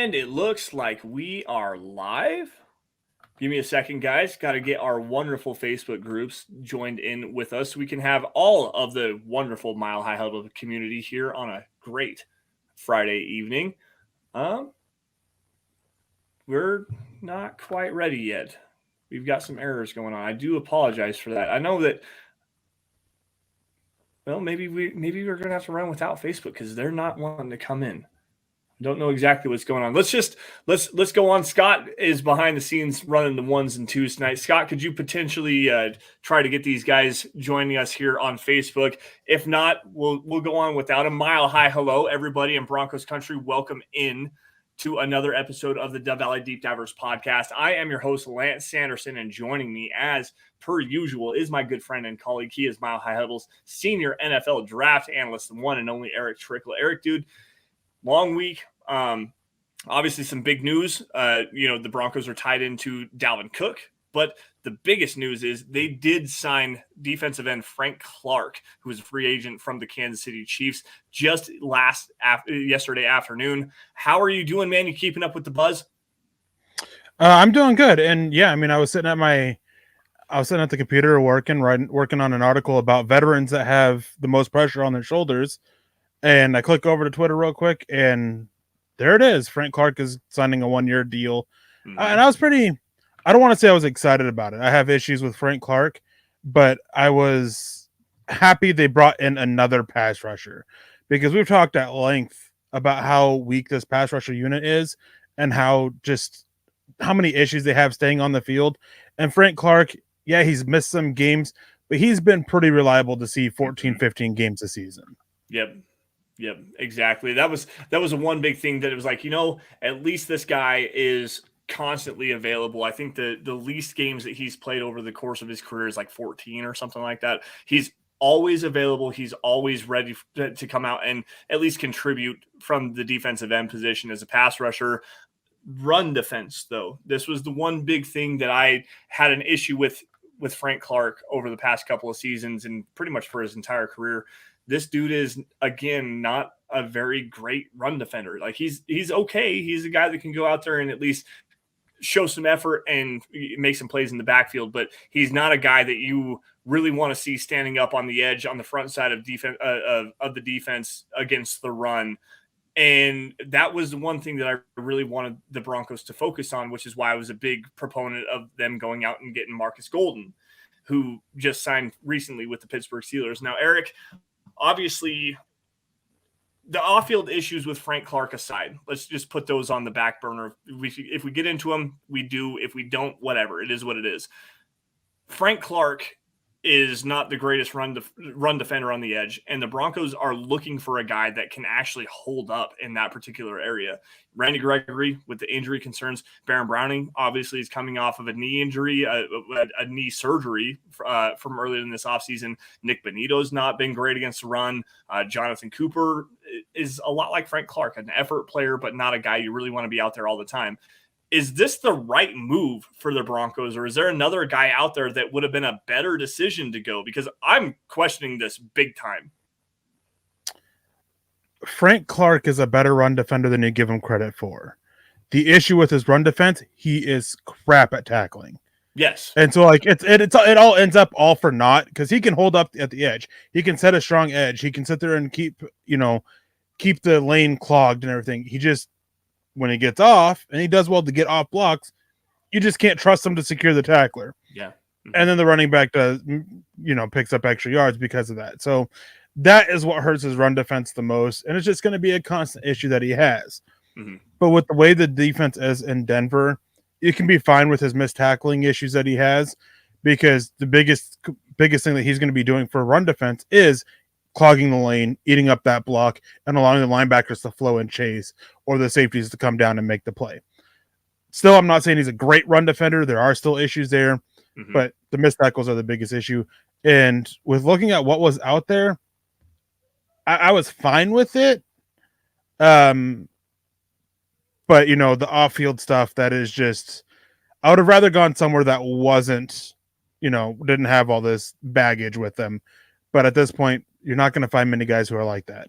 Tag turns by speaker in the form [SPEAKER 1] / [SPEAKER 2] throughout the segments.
[SPEAKER 1] And it looks like we are live. Give me a second, guys. Got to get our wonderful Facebook groups joined in with us so we can have all of the wonderful Mile High Huddle community here on a great Friday evening. We're not quite ready yet. We've got some errors going on. I do apologize for that. I know that. Well, maybe we're gonna have to run without Facebook because they're not wanting to come in. Don't know exactly what's going on. Let's go on. Scott is behind the scenes running the ones and twos tonight. Scott, could you potentially try to get these guys joining us here on Facebook? If not, we'll go on without a Mile High hello, everybody in Broncos country. Welcome in to another episode of the Dove Valley Deep Divers podcast. I am your host, Lance Sanderson, and joining me as per usual is my good friend and colleague. He is Mile High Huddle's senior NFL draft analyst, the one and only Erick Trickel. Erick, dude, long week. Obviously some big news. The Broncos are tied into Dalvin Cook, but the biggest news is they did sign defensive end Frank Clark, who is a free agent from the Kansas City Chiefs just yesterday afternoon. How are you doing, man? You keeping up with the buzz?
[SPEAKER 2] I'm doing good. And yeah, I mean, I was sitting at the computer working on an article about veterans that have the most pressure on their shoulders. And I click over to Twitter real quick, and there it is. Frank Clark is signing a 1-year deal. Mm-hmm. And I don't want to say I was excited about it. I have issues with Frank Clark, but I was happy they brought in another pass rusher because we've talked at length about how weak this pass rusher unit is and how many issues they have staying on the field. And Frank Clark, yeah, he's missed some games, but he's been pretty reliable to see 14, 15 games a season.
[SPEAKER 1] Yep, exactly. That was the one big thing that it was like, at least this guy is constantly available. I think the least games that he's played over the course of his career is like 14 or something like that. He's always available. He's always ready to come out and at least contribute from the defensive end position as a pass rusher. Run defense, though, this was the one big thing that I had an issue with Frank Clark over the past couple of seasons and pretty much for his entire career. This dude is, again, not a very great run defender. Like he's okay. He's a guy that can go out there and at least show some effort and make some plays in the backfield, but he's not a guy that you really want to see standing up on the edge on the front side of defense of the defense against the run. And that was the one thing that I really wanted the Broncos to focus on, which is why I was a big proponent of them going out and getting Marcus Golden, who just signed recently with the Pittsburgh Steelers. Now, Erick, obviously, the off-field issues with Frank Clark aside, let's just put those on the back burner. If we get into them, we do. If we don't, whatever. It is what it is. Frank Clark is not the greatest run defender on the edge, and the Broncos are looking for a guy that can actually hold up in that particular area. Randy Gregory with the injury concerns. Baron Browning obviously is coming off of a knee injury, a knee surgery from earlier in this offseason. Nick Bonito's not been great against the run. Jonathan Cooper is a lot like Frank Clark, an effort player, but not a guy you really want to be out there all the time. Is this the right move for the Broncos, or is there another guy out there that would have been a better decision to go? Because I'm questioning this big time.
[SPEAKER 2] Frank Clark is a better run defender than you give him credit for. The issue with his run defense, he is crap at tackling.
[SPEAKER 1] Yes.
[SPEAKER 2] And so it all ends up all for naught because he can hold up at the edge. He can set a strong edge. He can sit there and keep the lane clogged and everything. He just, when he gets off, and he does well to get off blocks, you just can't trust him to secure the tackler.
[SPEAKER 1] Yeah. Mm-hmm.
[SPEAKER 2] And then the running back does, picks up extra yards because of that. So that is what hurts his run defense the most. And it's just going to be a constant issue that he has. Mm-hmm. But with the way the defense is in Denver, it can be fine with his missed tackling issues that he has, because the biggest thing that he's going to be doing for run defense is clogging the lane, eating up that block, and allowing the linebackers to flow and chase, or the safeties to come down and make the play. Still, I'm not saying he's a great run defender. There are still issues there, but the missed tackles are the biggest issue. And with looking at what was out there, I was fine with it. But, the off-field stuff, that is just, I would have rather gone somewhere that wasn't, didn't have all this baggage with them. But at this point, you're not going to find many guys who are like that.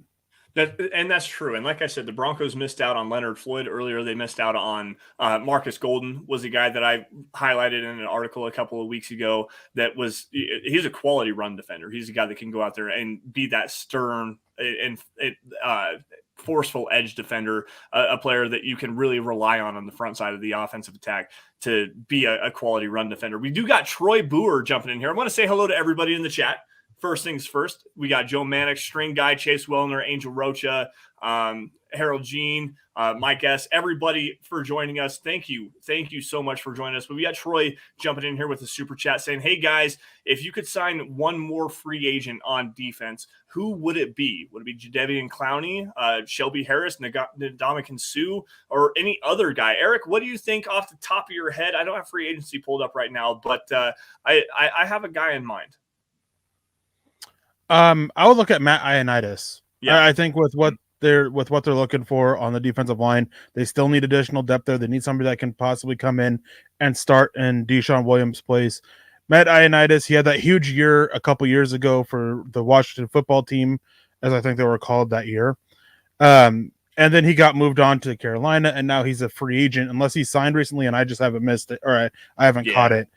[SPEAKER 1] That's true. And like I said, the Broncos missed out on Leonard Floyd earlier. They missed out on Marcus Golden, was a guy that I highlighted in an article a couple of weeks ago. He's a quality run defender. He's a guy that can go out there and be that stern and forceful edge defender, a player that you can really rely on the front side of the offensive attack to be a quality run defender. We do got Troy Boer jumping in here. I want to say hello to everybody in the chat. First things first, we got Joe Mannix, String Guy, Chase Wellner, Angel Rocha, Harold Jean, Mike S. Everybody for joining us. Thank you. Thank you so much for joining us. But we got Troy jumping in here with a super chat saying, hey, guys, if you could sign one more free agent on defense, who would it be? Would it be Jadeveon Clowney, Shelby Harris, Ndamukong Suh, or any other guy? Eric, what do you think off the top of your head? I don't have free agency pulled up right now, but I have a guy in mind.
[SPEAKER 2] I would look at Matt Ioannidis.
[SPEAKER 1] Yeah.
[SPEAKER 2] I think with what they're looking for on the defensive line, they still need additional depth there. They need somebody that can possibly come in and start in Deshaun Williams' place. Matt Ioannidis, he had that huge year a couple years ago for the Washington football team, as I think they were called that year. And then he got moved on to Carolina, and now he's a free agent, unless he signed recently, and I just haven't missed it, or I haven't caught it.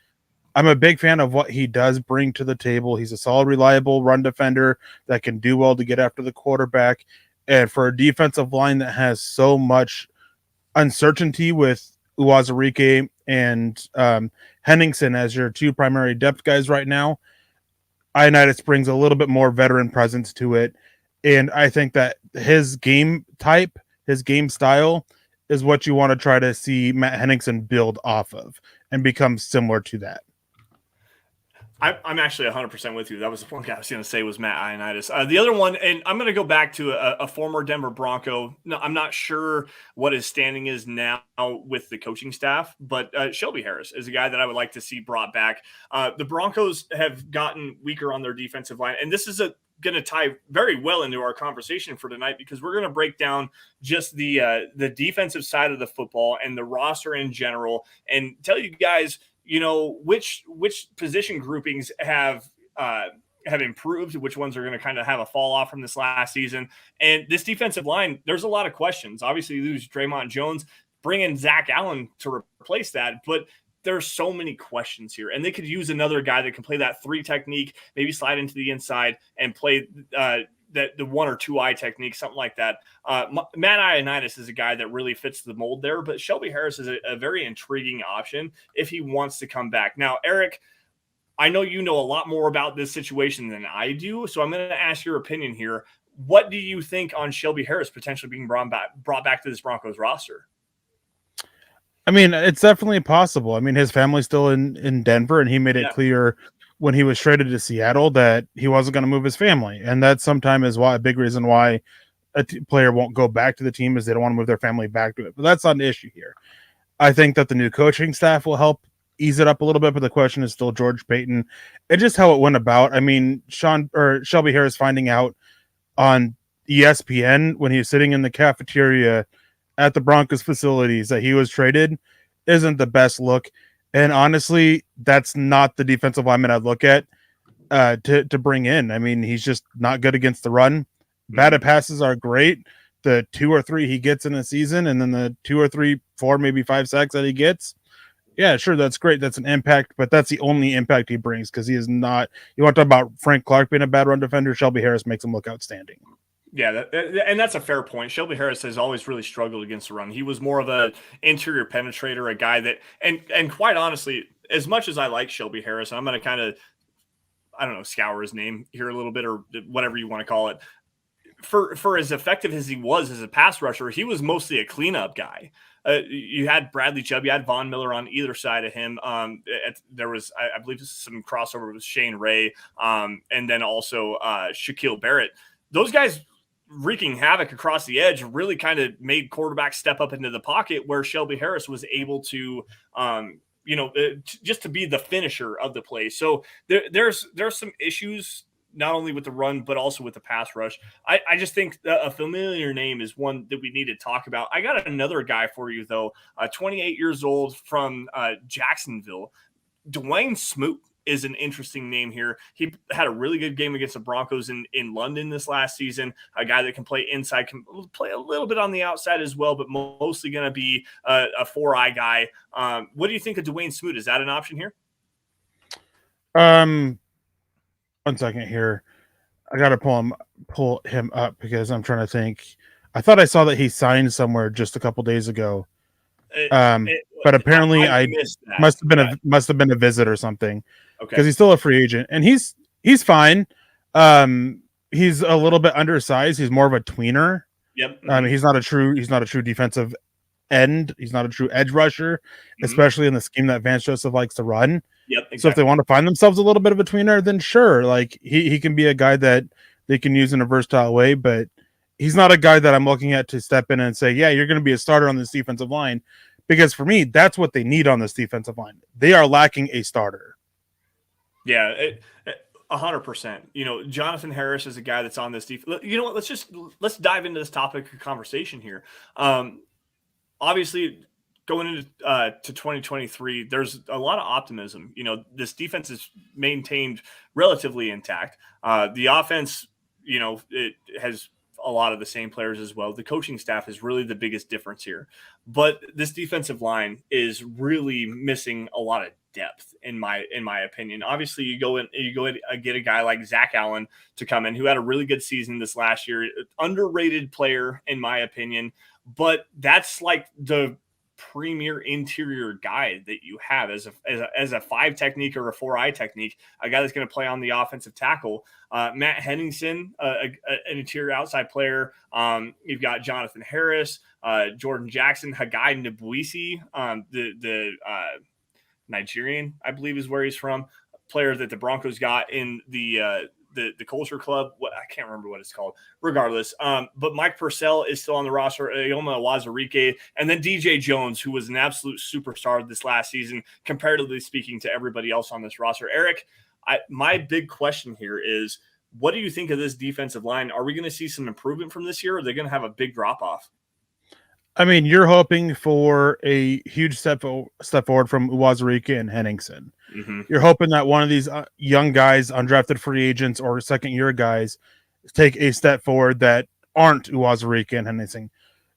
[SPEAKER 2] I'm a big fan of what he does bring to the table. He's a solid, reliable run defender that can do well to get after the quarterback. And for a defensive line that has so much uncertainty with Uwazurike and Henningsen as your two primary depth guys right now, Ioannidis brings a little bit more veteran presence to it. And I think that his game type, his game style is what you want to try to see Matt Henningsen build off of and become similar to that.
[SPEAKER 1] I'm actually 100% with you. That was the one guy I was going to say was Matt Ioannidis. The other one, and I'm going to go back to a former Denver Bronco. No, I'm not sure what his standing is now with the coaching staff, but Shelby Harris is a guy that I would like to see brought back. The Broncos have gotten weaker on their defensive line, and this is going to tie very well into our conversation for tonight, because we're going to break down just the defensive side of the football and the roster in general, and tell you guys, which position groupings have improved, which ones are going to kind of have a fall off from this last season. And this defensive line, there's a lot of questions. Obviously, you lose Draymond Jones, bring in Zach Allen to replace that, but there's so many questions here, and they could use another guy that can play that 3 technique, maybe slide into the inside and play the 1 or 2 eye technique, something like that. Matt Ioannidis is a guy that really fits the mold there, but Shelby Harris is a very intriguing option if he wants to come back. Now, Eric, I know you know a lot more about this situation than I do, so I'm going to ask your opinion here. What do you think on Shelby Harris potentially being brought back to this Broncos roster?
[SPEAKER 2] I mean, it's definitely possible. I mean, his family's still in Denver, and he made it clear when he was traded to Seattle that he wasn't going to move his family. And that sometimes is a big reason why a player won't go back to the team, is they don't want to move their family back to it. But that's not an issue here. I think that the new coaching staff will help ease it up a little bit, but the question is still George Payton and just how it went about. I mean, Shelby Harris finding out on ESPN when he was sitting in the cafeteria at the Broncos facilities that he was traded isn't the best look. And honestly, that's not the defensive lineman I'd look at to bring in. I mean, he's just not good against the run. Batted passes are great. The 2 or 3 he gets in a season, and then the 2 or 3, 4, maybe 5 sacks that he gets. Yeah, sure, that's great. That's an impact, but that's the only impact he brings, because he is not. You want to talk about Frank Clark being a bad run defender? Shelby Harris makes him look outstanding.
[SPEAKER 1] Yeah, and that's a fair point. Shelby Harris has always really struggled against the run. He was more of an interior penetrator, a guy that, and quite honestly, as much as I like Shelby Harris, I'm going to kind of, I don't know, scour his name here a little bit, or whatever you want to call it. For as effective as he was as a pass rusher, he was mostly a cleanup guy. You had Bradley Chubb, you had Von Miller on either side of him. There was, I believe, some crossover with Shane Ray, and then also Shaquille Barrett. Those guys wreaking havoc across the edge really kind of made quarterbacks step up into the pocket, where Shelby Harris was able to, just to be the finisher of the play. So there's some issues, not only with the run, but also with the pass rush. I just think a familiar name is one that we need to talk about. I got another guy for you, though, 28 years old from Jacksonville, Dwayne Smoot. is an interesting name here. He had a really good game against the Broncos in London this last season. A guy that can play inside, can play a little bit on the outside as well, but mostly going to be a 4-eye guy. What do you think of Dwayne Smoot? Is that an option here?
[SPEAKER 2] 1 second here. I got to pull him up because I'm trying to think. I thought I saw that he signed somewhere just a couple days ago. But apparently I must have been a visit or something.
[SPEAKER 1] Okay.
[SPEAKER 2] Because he's still a free agent and he's fine. He's a little bit undersized. He's more of a tweener.
[SPEAKER 1] Yep.
[SPEAKER 2] He's not a true defensive end. He's not a true edge rusher, especially in the scheme that Vance Joseph likes to run.
[SPEAKER 1] Yep. Exactly.
[SPEAKER 2] So if they want to find themselves a little bit of a tweener, then sure. Like he can be a guy that they can use in a versatile way, but he's not a guy that I'm looking at to step in and say, yeah, you're going to be a starter on this defensive line. Because for me, that's what they need on this defensive line. They are lacking a starter.
[SPEAKER 1] Yeah, 100%. You know, Jonathan Harris is a guy that's on this defense. You know what? Let's dive into this topic of conversation here. Obviously, going into to 2023, there's a lot of optimism. You know, this defense is maintained relatively intact. The offense, you know, it has a lot of the same players as well. The coaching staff is really the biggest difference here. But this defensive line is really missing a lot of depth in my opinion. Obviously, you go and get a guy like Zach Allen to come in, who had a really good season this last year. Underrated player in my opinion, but that's like the premier interior guy that you have as a 5 technique or a 4-eye technique, a guy that's going to play on the offensive tackle. Matt Henningsen, an interior outside player. You've got Jonathan Harris, Jordan Jackson, Hagai Nbuisi, the Nigerian, I believe is where he's from, player that the Broncos got in the Culture Club. I can't remember what it's called. Regardless, but Mike Purcell is still on the roster. Ioma Wazarike, and then DJ Jones, who was an absolute superstar this last season, comparatively speaking to everybody else on this roster. Eric, my big question here is, what do you think of this defensive line? Are we going to see some improvement from this year, or are they going to have a big drop off?
[SPEAKER 2] I mean, you're hoping for a huge step forward from Uwazurika and Henningsen. Mm-hmm. You're hoping that one of these young guys, undrafted free agents or second-year guys, take a step forward that aren't Uwazurika and Henningsen.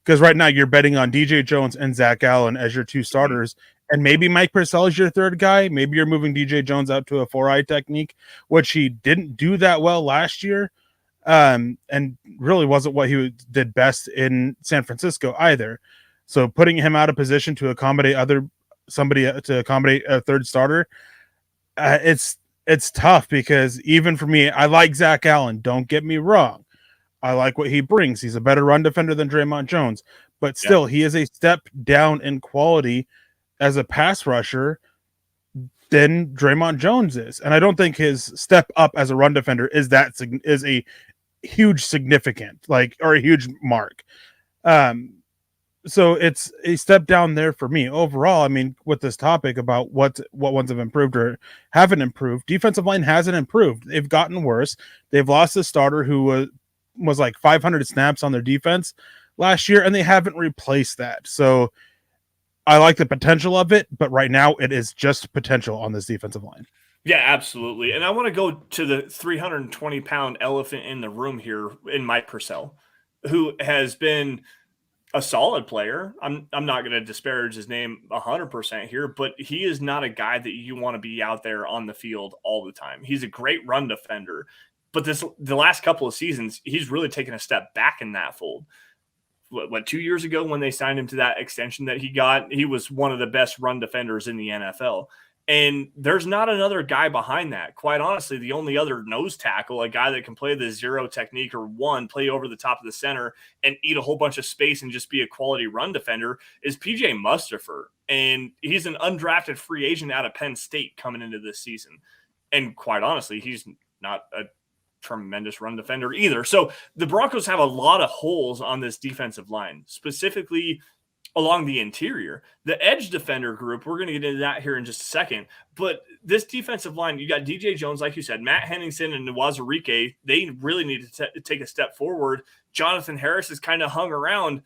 [SPEAKER 2] Because right now you're betting on DJ Jones and Zach Allen as your 2 starters, and maybe Mike Purcell is your 3rd guy. Maybe you're moving DJ Jones out to a 4-eye technique, which he didn't do that well last year. And really wasn't what he did best in San Francisco either. So putting him out of position to accommodate a 3rd starter, it's tough because even for me, I like Zach Allen. Don't get me wrong. I like what he brings. He's a better run defender than Draymond Jones, but still he is a step down in quality as a pass rusher than Draymond Jones is. And I don't think his step up as a run defender is a huge significant, or a huge mark. So it's a step down there for me overall. I mean, with this topic about what ones have improved or haven't improved, defensive line hasn't improved. They've gotten worse. They've lost a starter who was like 500 snaps on their defense last year, and they haven't replaced that. So I like the potential of it, but right now it is just potential on this defensive line.
[SPEAKER 1] Yeah, absolutely. And I want to go to the 320-pound elephant in the room here in Mike Purcell, who has been a solid player. I'm not going to disparage his name 100% here, but he is not a guy that you want to be out there on the field all the time. He's a great run defender, but the last couple of seasons, he's really taken a step back in that fold. 2 years ago when they signed him to that extension that he got, he was one of the best run defenders in the NFL. And there's not another guy behind that. Quite honestly, the only other nose tackle, a guy that can play the 0 technique or 1, play over the top of the center and eat a whole bunch of space and just be a quality run defender, is PJ Mustipher. And he's an undrafted free agent out of Penn State coming into this season. And quite honestly, he's not a tremendous run defender either. So the Broncos have a lot of holes on this defensive line, specifically along the interior. The edge defender group, we're going to get into that here in just a second. But this defensive line, you got DJ Jones, like you said, Matt Henningsen and Wazarike, they really need to take a step forward. Jonathan Harris has kind of hung around.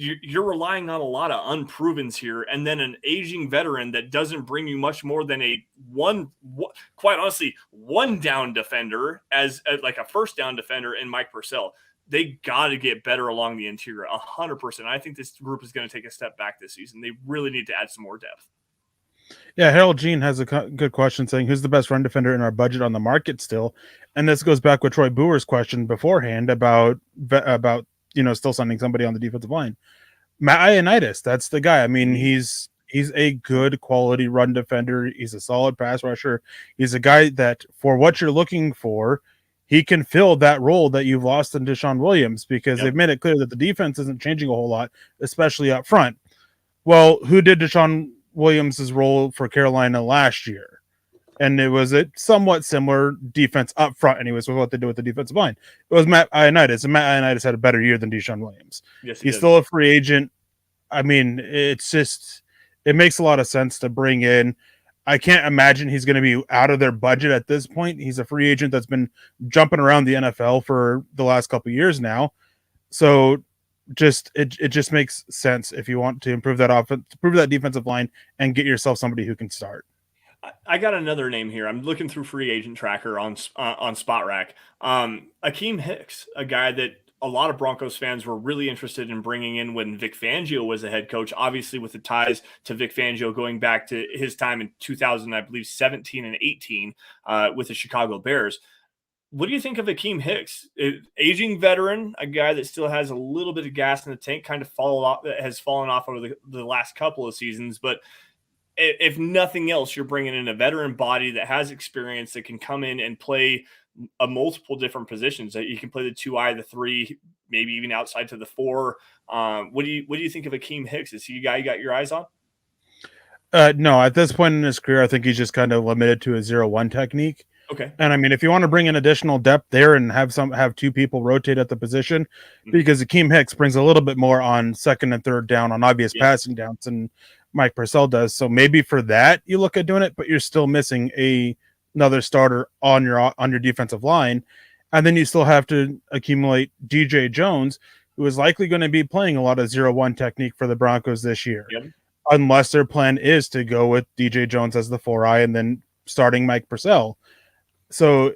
[SPEAKER 1] you're relying on a lot of unprovens here, and then an aging veteran that doesn't bring you much more than quite honestly, one down defender as like a first down defender in Mike Purcell. They got to get better along the interior 100%. I think this group is going to take a step back this season. They really need to add some more depth.
[SPEAKER 2] Yeah, Harold Jean has a good question saying, who's the best run defender in our budget on the market still? And this goes back with Troy Boer's question beforehand about still signing somebody on the defensive line. Matt Ioannidis, that's the guy. I mean, he's a good quality run defender. He's a solid pass rusher. He's a guy that, for what you're looking for, he can fill that role that you've lost in Deshaun Williams, because they've made it clear that the defense isn't changing a whole lot, especially up front. Well, who did Deshaun Williams' role for Carolina last year? And it was a somewhat similar defense up front, anyways, with what they did with the defensive line. It was Matt Ioannidis, and Matt Ioannidis had a better year than Deshaun Williams.
[SPEAKER 1] Yes,
[SPEAKER 2] he's still a free agent. I mean, it makes a lot of sense to bring in. I can't imagine he's going to be out of their budget at this point. He's a free agent that's been jumping around the NFL for the last couple of years now. So it just makes sense if you want to improve that offense, improve that defensive line, and get yourself somebody who can start.
[SPEAKER 1] I got another name here. I'm looking through Free Agent Tracker on Spot Rack. Akeem Hicks, a guy that a lot of Broncos fans were really interested in bringing in when Vic Fangio was the head coach, obviously with the ties to Vic Fangio going back to his time in 2000, I believe 17 and 18 with the Chicago Bears. What do you think of Akeem Hicks? Aging veteran, a guy that still has a little bit of gas in the tank, kind of has fallen off over the last couple of seasons, but if nothing else, you're bringing in a veteran body that has experience that can come in and play a multiple different positions. That you can play the 2I, the 3, maybe even outside to the 4. What do you think of Akeem Hicks? Is he a guy you got your eyes on?
[SPEAKER 2] No, at this point in his career, I think he's just kind of limited to a 0-1 technique.
[SPEAKER 1] Okay.
[SPEAKER 2] And I mean, if you want to bring in additional depth there and have two people rotate at the position, because Akeem Hicks brings a little bit more on second and third down on obvious passing downs than Mike Purcell does. So maybe for that you look at doing it, but you're still missing another starter on your defensive line. And then you still have to accumulate DJ Jones, who is likely going to be playing a lot of 0-1 technique for the Broncos this year.
[SPEAKER 1] Yep.
[SPEAKER 2] Unless their plan is to go with DJ Jones as the 4I and then starting Mike Purcell. So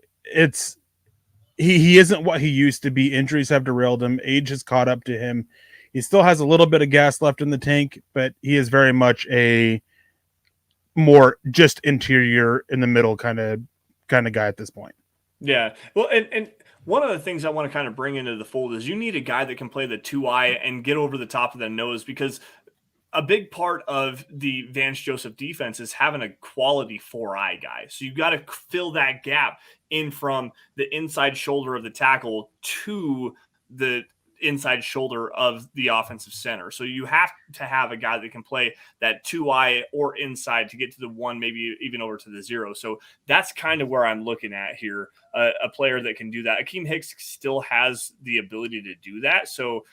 [SPEAKER 2] he isn't what he used to be. Injuries have derailed him. Age has caught up to him. He still has a little bit of gas left in the tank, but he is very much a more just interior in the middle kind of guy at this point.
[SPEAKER 1] Yeah. Well, and one of the things I want to kind of bring into the fold is you need a guy that can play the 2I and get over the top of the nose, because a big part of the Vance Joseph defense is having a quality 4I guy. So you've got to fill that gap in from the inside shoulder of the tackle to the inside shoulder of the offensive center. So you have to have a guy that can play that 2I or inside to get to the 1, maybe even over to the 0. So that's kind of where I'm looking at here. A player that can do that. Akeem Hicks still has the ability to do that. So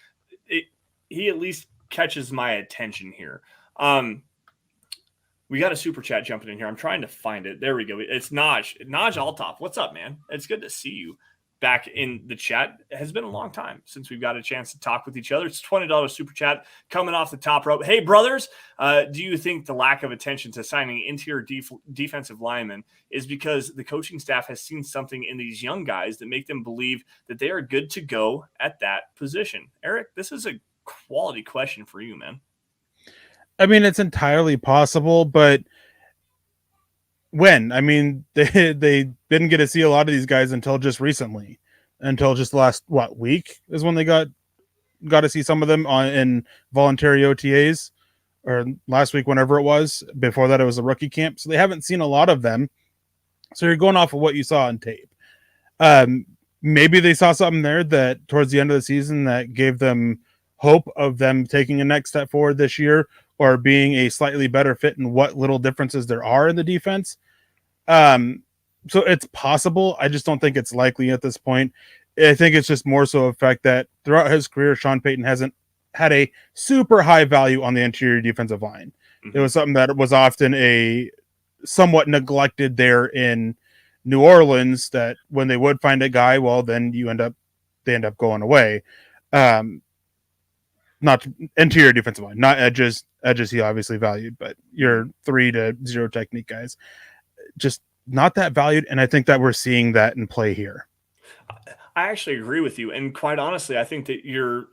[SPEAKER 1] he at least catches my attention here. We got a super chat jumping in here. I'm trying to find it. There we go. It's Naj Altop. What's up, man? It's good to see you back in the chat. It has been a long time since we've got a chance to talk with each other. It's $20 super chat coming off the top rope. Hey, brothers, do you think the lack of attention to signing interior defensive linemen is because the coaching staff has seen something in these young guys that make them believe that they are good to go at that position? Eric, this is a quality question for you, man.
[SPEAKER 2] I mean, it's entirely possible, but when? I mean, they didn't get to see a lot of these guys until just recently, until just the last week is when they got to see some of them in voluntary OTAs, or last week, whenever it was. Before that, it was a rookie camp, so they haven't seen a lot of them. So you're going off of what you saw on tape. Maybe they saw something there that towards the end of the season that gave them hope of them taking a next step forward this year, or being a slightly better fit in what little differences there are in the defense. So it's possible. I just don't think it's likely at this point. I think it's just more so a fact that throughout his career, Sean Payton hasn't had a super high value on the interior defensive line. Mm-hmm. It was something that was often a somewhat neglected there in New Orleans, that when they would find a guy, well, then they end up going away. not interior defensive line, not edges. Edges he obviously valued, but your 3-0 technique guys, just not that valued. And I think that we're seeing that in play here.
[SPEAKER 1] I actually agree with you, and quite honestly, I think that you're.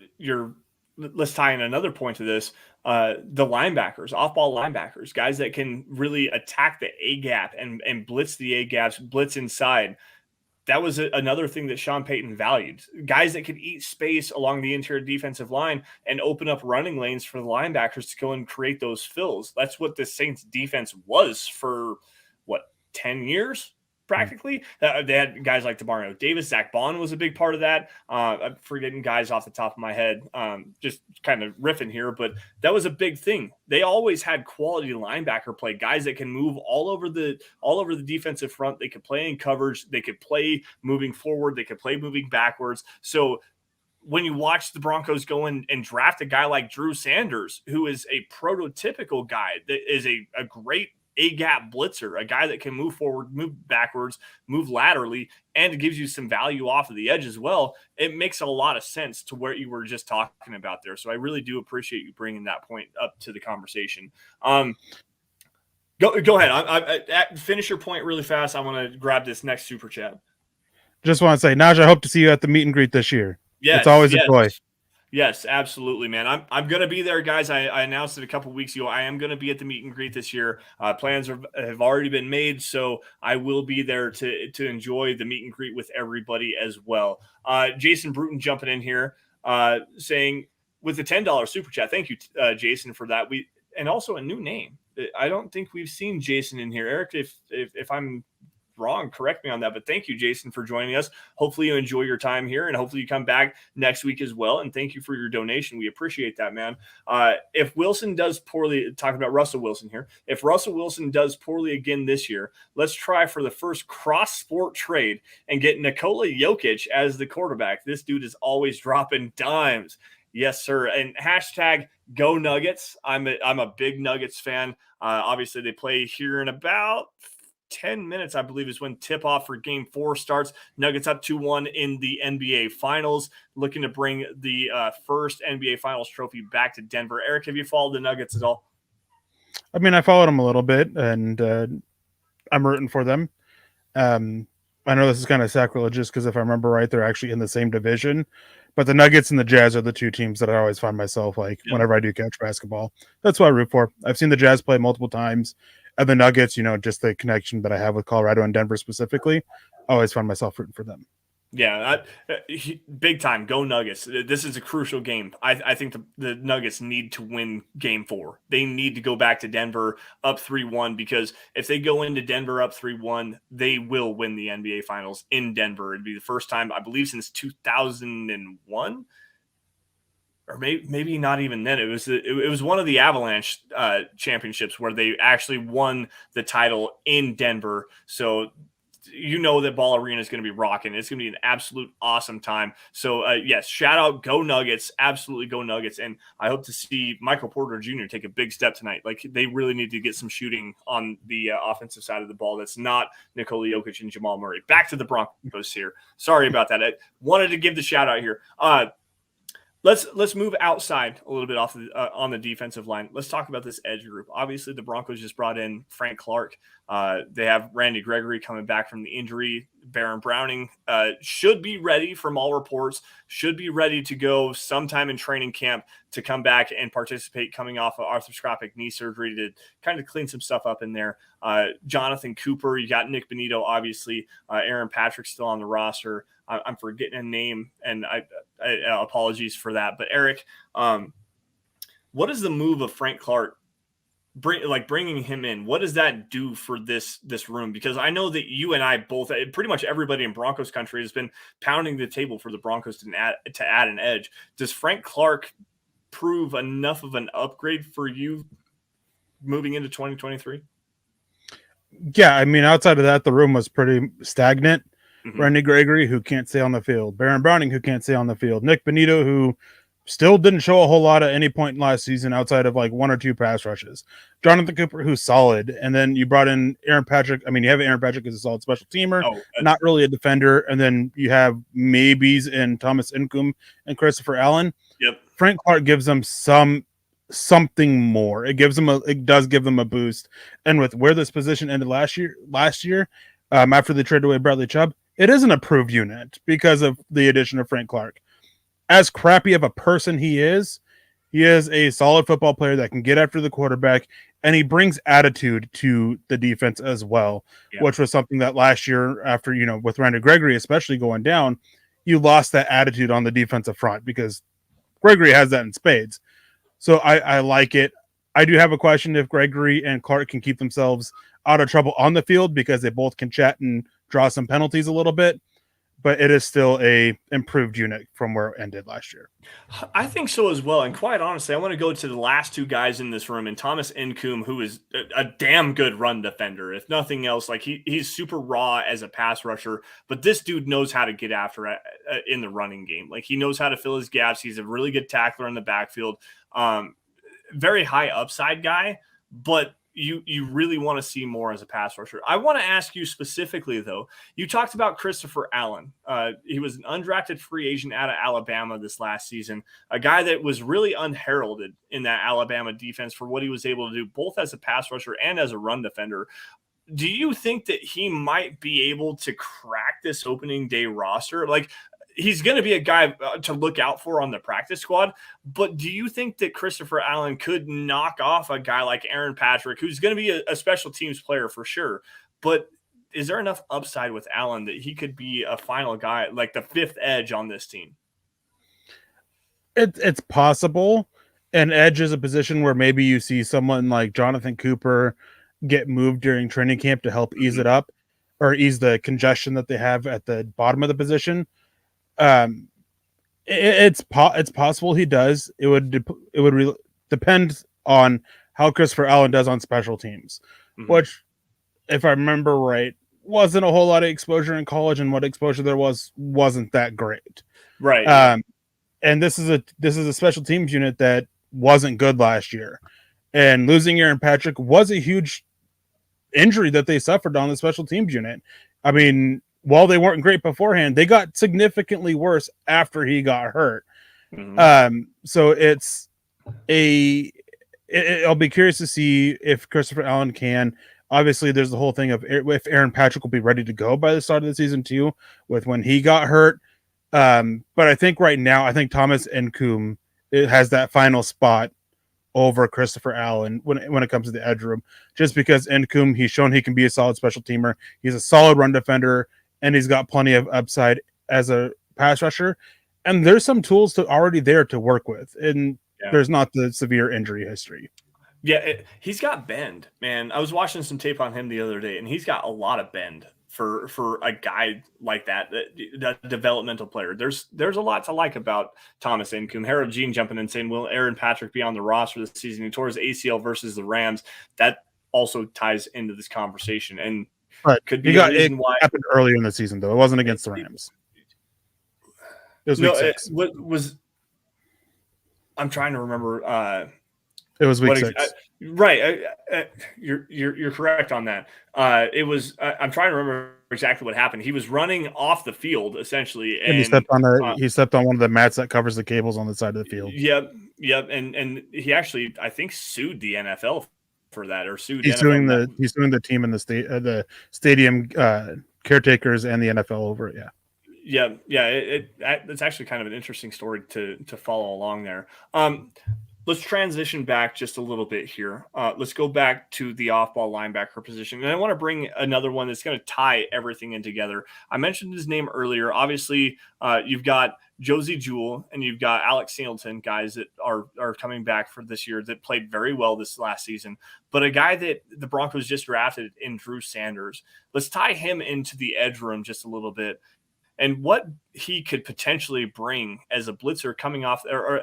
[SPEAKER 1] Let's tie in another point to this. The linebackers, off-ball linebackers, guys that can really attack the A gap and blitz the A gaps, blitz inside. That was another thing that Sean Payton valued. Guys that could eat space along the interior defensive line and open up running lanes for the linebackers to go and create those fills. That's what the Saints defense was for, 10 years? Practically. They had guys like Demario Davis. Zach Bond was a big part of that. I'm forgetting guys off the top of my head, just kind of riffing here, but that was a big thing. They always had quality linebacker play, guys that can move all over the defensive front. They could play in coverage. They could play moving forward. They could play moving backwards. So when you watch the Broncos go in and draft a guy like Drew Sanders, who is a prototypical guy that is a great A-gap blitzer, a guy that can move forward, move backwards, move laterally, and it gives you some value off of the edge as well. It makes a lot of sense to what you were just talking about there. So I really do appreciate you bringing that point up to the conversation. Go ahead. I finish your point really fast. I want to grab this next super chat.
[SPEAKER 2] Just want to say, Naj, I hope to see you at the meet and greet this year.
[SPEAKER 1] Yes,
[SPEAKER 2] it's always a joy.
[SPEAKER 1] Yes, absolutely, man. I'm going to be there, guys. I announced it a couple weeks ago. I am going to be at the meet and greet this year. Plans have already been made, so I will be there to enjoy the meet and greet with everybody as well. Jason Bruton jumping in here, saying with the $10 super chat. Thank you, Jason, for that. And also a new name. I don't think we've seen Jason in here. Eric, if I'm wrong, correct me on that, but thank you, Jason, for joining us. Hopefully you enjoy your time here, and hopefully you come back next week as well, and thank you for your donation. We appreciate that, man. If Wilson does poorly, talking about Russell Wilson here, if Russell Wilson does poorly again this year, let's try for the first cross-sport trade and get Nikola Jokic as the quarterback. This dude is always dropping dimes. Yes, sir. And hashtag Go Nuggets. I'm a big Nuggets fan. Obviously, they play here in about 10 minutes, I believe, is when tip-off for Game 4 starts. Nuggets up 2-1 in the NBA Finals, looking to bring the first NBA Finals trophy back to Denver. Eric, have you followed the Nuggets at all?
[SPEAKER 2] I mean, I followed them a little bit, and I'm rooting for them. I know this is kind of sacrilegious because if I remember right, they're actually in the same division. But the Nuggets and the Jazz are the two teams that I always find myself whenever I do catch basketball. That's what I root for. I've seen the Jazz play multiple times. And the Nuggets, just the connection that I have with Colorado and Denver specifically, I always find myself rooting for them.
[SPEAKER 1] Yeah, big time. Go Nuggets. This is a crucial game. I think the Nuggets need to win Game 4. They need to go back to Denver up 3-1 because if they go into Denver up 3-1, they will win the NBA Finals in Denver. It'd be the first time, I believe, since 2001. Or maybe not even then. It was one of the Avalanche championships where they actually won the title in Denver. So that Ball Arena is going to be rocking. It's going to be an absolute awesome time. So yes, shout out, go Nuggets, absolutely go Nuggets. And I hope to see Michael Porter Jr. take a big step tonight. Like they really need to get some shooting on the offensive side of the ball. That's not Nikola Jokic and Jamal Murray. Back to the Broncos here. Sorry about that. I wanted to give the shout out here. Let's move outside a little bit off on the defensive line. Let's talk about this edge group. Obviously, the Broncos just brought in Frank Clark. They have Randy Gregory coming back from the injury. Baron Browning should be ready from all reports, should be ready to go sometime in training camp to come back and participate coming off of arthroscopic knee surgery to kind of clean some stuff up in there. Jonathan Cooper, you got Nick Bonito, obviously. Aaron Patrick's still on the roster. I'm forgetting a name, and I apologies for that. But Eric, what is the move of Frank Clark bringing him in? What does that do for this room? Because I know that you and I both, pretty much everybody in Broncos country has been pounding the table for the Broncos to add an edge. Does Frank Clark prove enough of an upgrade for you moving into 2023?
[SPEAKER 2] Yeah, I mean, outside of that, the room was pretty stagnant.
[SPEAKER 1] Mm-hmm.
[SPEAKER 2] Randy Gregory, who can't stay on the field. Baron Browning, who can't stay on the field. Nick Bonito, who still didn't show a whole lot at any point last season outside of one or two pass rushes. Jonathan Cooper, who's solid. And then you brought in Aaron Patrick. I mean, you have Aaron Patrick as a solid special teamer, not really a defender. And then you have maybes in Thomas Incoom and Christopher Allen.
[SPEAKER 1] Yep.
[SPEAKER 2] Frank Clark gives them something more. It does give them a boost. And with where this position ended last year, after they traded away Bradley Chubb, it is an improved unit because of the addition of Frank Clark. As crappy of a person he is a solid football player that can get after the quarterback, and he brings attitude to the defense as well, which was something that last year, after, with Randy Gregory especially going down, you lost that attitude on the defensive front because Gregory has that in spades. So I like it. I do have a question if Gregory and Clark can keep themselves out of trouble on the field because they both can chat and draw some penalties a little bit. But it is still a improved unit from where it ended last year.
[SPEAKER 1] I think so as well. And quite honestly, I want to go to the last two guys in this room, and Thomas Nkoum, who is a damn good run defender. If nothing else, like he's super raw as a pass rusher, but this dude knows how to get after it in the running game. Like he knows how to fill his gaps. He's a really good tackler in the backfield. Very high upside guy, but you really want to see more as a pass rusher. I want to ask you specifically, though. You talked about Christopher Allen. He was an undrafted free agent out of Alabama this last season, a guy that was really unheralded in that Alabama defense for what he was able to do, both as a pass rusher and as a run defender. Do you think that he might be able to crack this opening day roster? Like, he's going to be a guy to look out for on the practice squad, but do you think that Christopher Allen could knock off a guy like Aaron Patrick, who's going to be a special teams player for sure? But is there enough upside with Allen that he could be a final guy, like the fifth edge on this team?
[SPEAKER 2] It's possible. An edge is a position where maybe you see someone like Jonathan Cooper get moved during training camp to help ease it up or ease the congestion that they have at the bottom of the position. It's possible he does. It would depend on how Christopher Allen does on special teams, which, if I remember right, wasn't a whole lot of exposure in college, and what exposure there wasn't that great.
[SPEAKER 1] Right.
[SPEAKER 2] And this is a special teams unit that wasn't good last year, and losing Aaron Patrick was a huge injury that they suffered on the special teams unit. I mean, while they weren't great beforehand, they got significantly worse after he got hurt. So I'll be curious to see if Christopher Allen can. Obviously, there's the whole thing of if Aaron Patrick will be ready to go by the start of the season too, with when he got hurt. But I think right now, Thomas Nkoum has that final spot over Christopher Allen when it comes to the edge room, just because Nkoum, he's shown he can be a solid special teamer. He's a solid run defender, and he's got plenty of upside as a pass rusher. And there's some tools already there to work with, and there's not the severe injury history.
[SPEAKER 1] Yeah, he's got bend, man. I was watching some tape on him the other day, and he's got a lot of bend for a guy like that developmental player. There's a lot to like about Thomas Nkoum. Harold Jean jumping in saying, will Aaron Patrick be on the roster this season? He tore his ACL versus the Rams. That also ties into this conversation, and could be a reason why.
[SPEAKER 2] It happened earlier in the season, though. It wasn't against the Rams. It was week 6.
[SPEAKER 1] I'm trying to remember.
[SPEAKER 2] It was week 6.
[SPEAKER 1] Right. You're correct on that. It was. I'm trying to remember exactly what happened. He was running off the field essentially, and
[SPEAKER 2] he stepped on one of the mats that covers the cables on the side of the field.
[SPEAKER 1] Yep. And he actually, I think, sued the NFL for that, or sued.
[SPEAKER 2] He's suing the team and the stadium caretakers and the NFL over it.
[SPEAKER 1] Yeah. It's actually kind of an interesting story to follow along there. Let's transition back just a little bit here. Let's go back to the off-ball linebacker position. And I want to bring another one that's going to tie everything in together. I mentioned his name earlier. Obviously, you've got Josie Jewell and you've got Alex Singleton, guys that are coming back for this year that played very well this last season. But a guy that the Broncos just drafted in Drew Sanders. Let's tie him into the edge room just a little bit, and what he could potentially bring as a blitzer coming off, or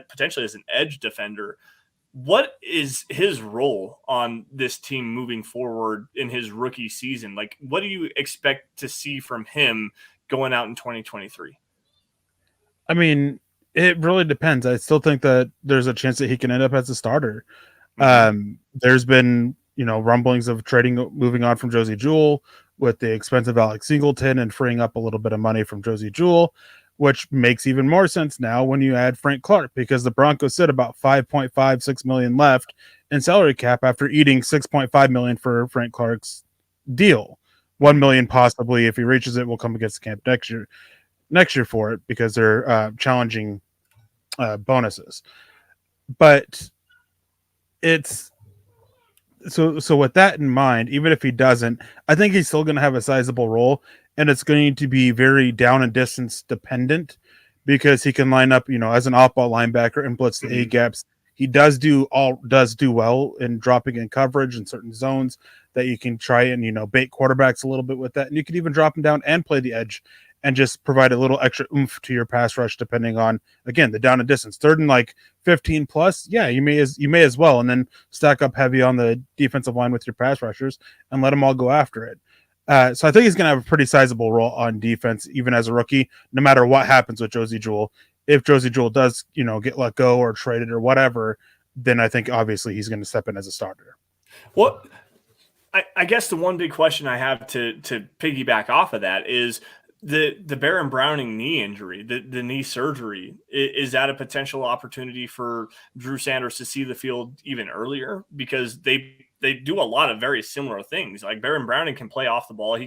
[SPEAKER 1] potentially as an edge defender. What is his role on this team moving forward in his rookie season? Like, what do you expect to see from him going out in 2023?
[SPEAKER 2] I mean, it really depends. I still think that there's a chance that he can end up as a starter. There's been, rumblings of moving on from Josie Jewell with the expensive Alex Singleton and freeing up a little bit of money from Josie Jewell. which makes even more sense now when you add Frank Clark, because the Broncos sit about 5.56 million left in salary cap after eating 6.5 million for Frank Clark's deal. 1 million possibly, if he reaches it, will come against the camp next year for it, because they're challenging bonuses. But it's so with that in mind, even if he doesn't, I think he's still going to have a sizable role, and it's going to be very down and distance dependent, because he can line up, as an off-ball linebacker and blitz the A gaps. He does do well in dropping in coverage in certain zones that you can try and bait quarterbacks a little bit with that, and you can even drop him down and play the edge and just provide a little extra oomph to your pass rush, depending on, again, the down and distance. Third and like 15 plus, yeah, you may as well, and then stack up heavy on the defensive line with your pass rushers and let them all go after it. So I think he's going to have a pretty sizable role on defense, even as a rookie, no matter what happens with Josey Jewell. If Josey Jewell does, get let go or traded or whatever, then I think obviously he's going to step in as a starter.
[SPEAKER 1] Well, I guess the one big question I have to piggyback off of that is the Baron Browning knee injury, the knee surgery. Is that a potential opportunity for Drew Sanders to see the field even earlier? Because they do a lot of very similar things. Like Baron Browning can play off the ball.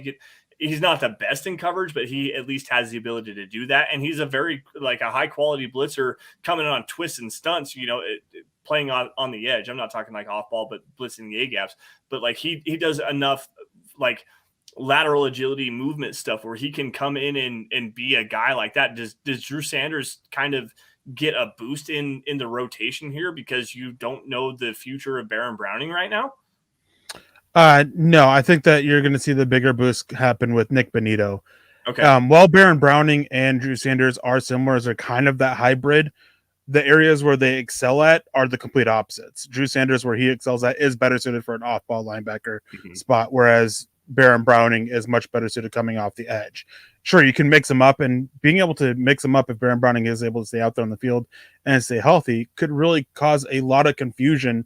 [SPEAKER 1] He's not the best in coverage, but he at least has the ability to do that. And he's a very a high quality blitzer coming on twists and stunts, playing on the edge. I'm not talking like off ball, but blitzing the A gaps. But he does enough lateral agility movement stuff where he can come in and be a guy like that. Does Drew Sanders kind of get a boost in the rotation here because you don't know the future of Baron Browning right now?
[SPEAKER 2] No, I think that you're going to see the bigger boost happen with Nick Benito.
[SPEAKER 1] Okay.
[SPEAKER 2] While Baron Browning and Drew Sanders are similar, they're kind of that hybrid. The areas where they excel at are the complete opposites. Drew Sanders, where he excels at, is better suited for an off-ball linebacker spot, whereas Baron Browning is much better suited coming off the edge. Sure, you can mix them up, and being able to mix them up if Baron Browning is able to stay out there on the field and stay healthy could really cause a lot of confusion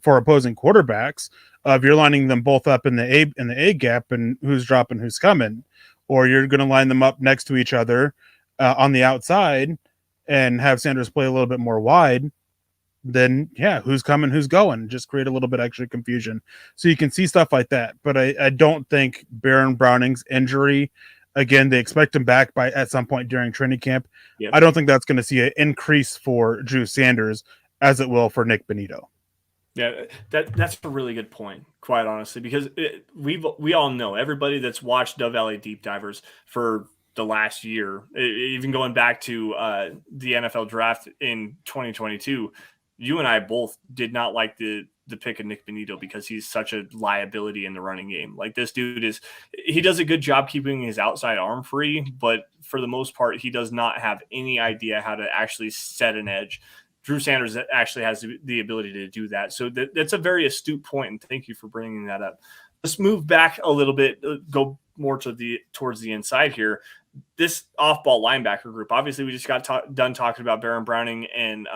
[SPEAKER 2] for opposing quarterbacks. If you're lining them both up in the A gap and who's dropping, who's coming, or you're going to line them up next to each other on the outside and have Sanders play a little bit more wide, then yeah, who's coming, who's going, just create a little bit extra confusion. So you can see stuff like that. But I don't think Baron Browning's injury, again, they expect him back at some point during training camp. Yep. I don't think that's going to see an increase for Drew Sanders as it will for Nick Benito.
[SPEAKER 1] Yeah, that's a really good point, quite honestly, because we all know, everybody that's watched Dove Valley Deep Divers for the last year, even going back to the NFL draft in 2022, you and I both did not like the pick of Nick Benito because he's such a liability in the running game. Like, this dude he does a good job keeping his outside arm free, but for the most part, he does not have any idea how to actually set an edge. Drew Sanders actually has the ability to do that. So that's a very astute point, and thank you for bringing that up. Let's move back a little bit, go more towards the inside here. This off-ball linebacker group, obviously we just got done talking about Baron Browning and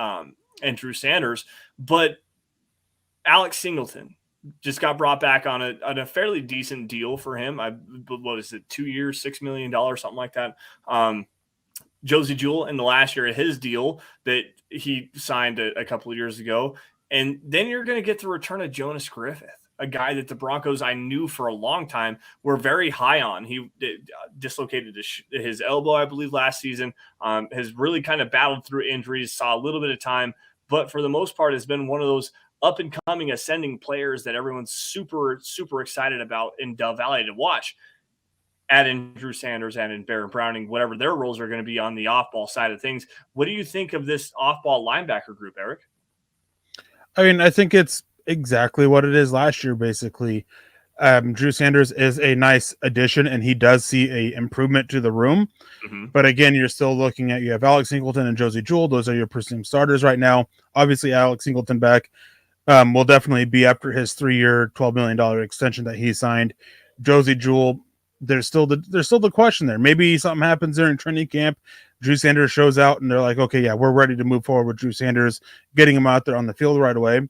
[SPEAKER 1] Drew Sanders, but Alex Singleton just got brought back on a fairly decent deal for him. What was it, 2 years, $6 million, something like that. Josey Jewell in the last year of his deal that he signed a couple of years ago. And then you're going to get the return of Jonas Griffith, a guy that the Broncos, I knew for a long time, were very high on. He dislocated his elbow, I believe, last season, has really kind of battled through injuries, saw a little bit of time, but for the most part has been one of those up-and-coming ascending players that everyone's super, super excited about in Dove Valley to watch. Add in Drew Sanders, add in Baron Browning, whatever their roles are going to be on the off-ball side of things. What do you think of this off-ball linebacker group, Eric?
[SPEAKER 2] I mean, I think it's exactly what it is last year, basically. Drew Sanders is a nice addition, and he does see a improvement to the room. But again, you're still looking at, you have Alex Singleton and Josey Jewell. Those are your presumed starters right now. Obviously, Alex Singleton back will definitely be after his 3-year, $12 million extension that he signed. Josey Jewell, there's still the question there. Maybe something happens during training camp. Drew Sanders shows out, and they're like, okay, yeah, we're ready to move forward with Drew Sanders, getting him out there on the field right away,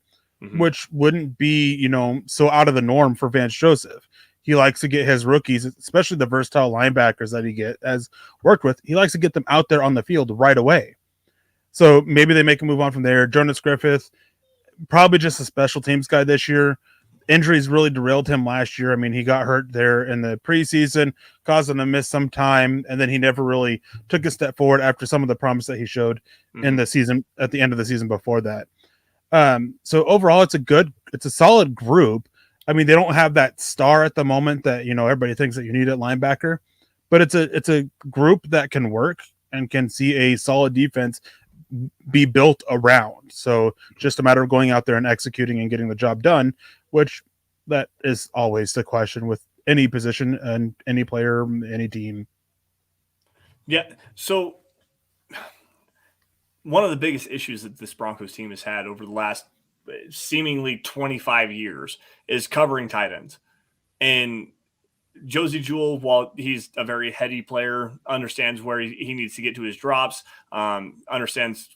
[SPEAKER 2] which wouldn't be, so out of the norm for Vance Joseph. he likes to get his rookies, especially the versatile linebackers that he has worked with. He likes to get them out there on the field right away. So maybe they make a move on from there. Jonas Griffith, probably just a special teams guy this year. Injuries really derailed him last year. I mean, he got hurt there in the preseason, caused him to miss some time, and then he never really took a step forward after some of the promise that he showed in the season at the end of the season before that. So overall, it's a solid group. I mean, they don't have that star at the moment that everybody thinks that you need at linebacker, but it's a group that can work and can see a solid defense be built around. So just a matter of going out there and executing and getting the job done, which that is always the question with any position and any player, any team.
[SPEAKER 1] Yeah. So one of the biggest issues that this Broncos team has had over the last seemingly 25 years is covering tight ends. And Josie Jewell, while he's a very heady player, understands where he needs to get to his drops, understands,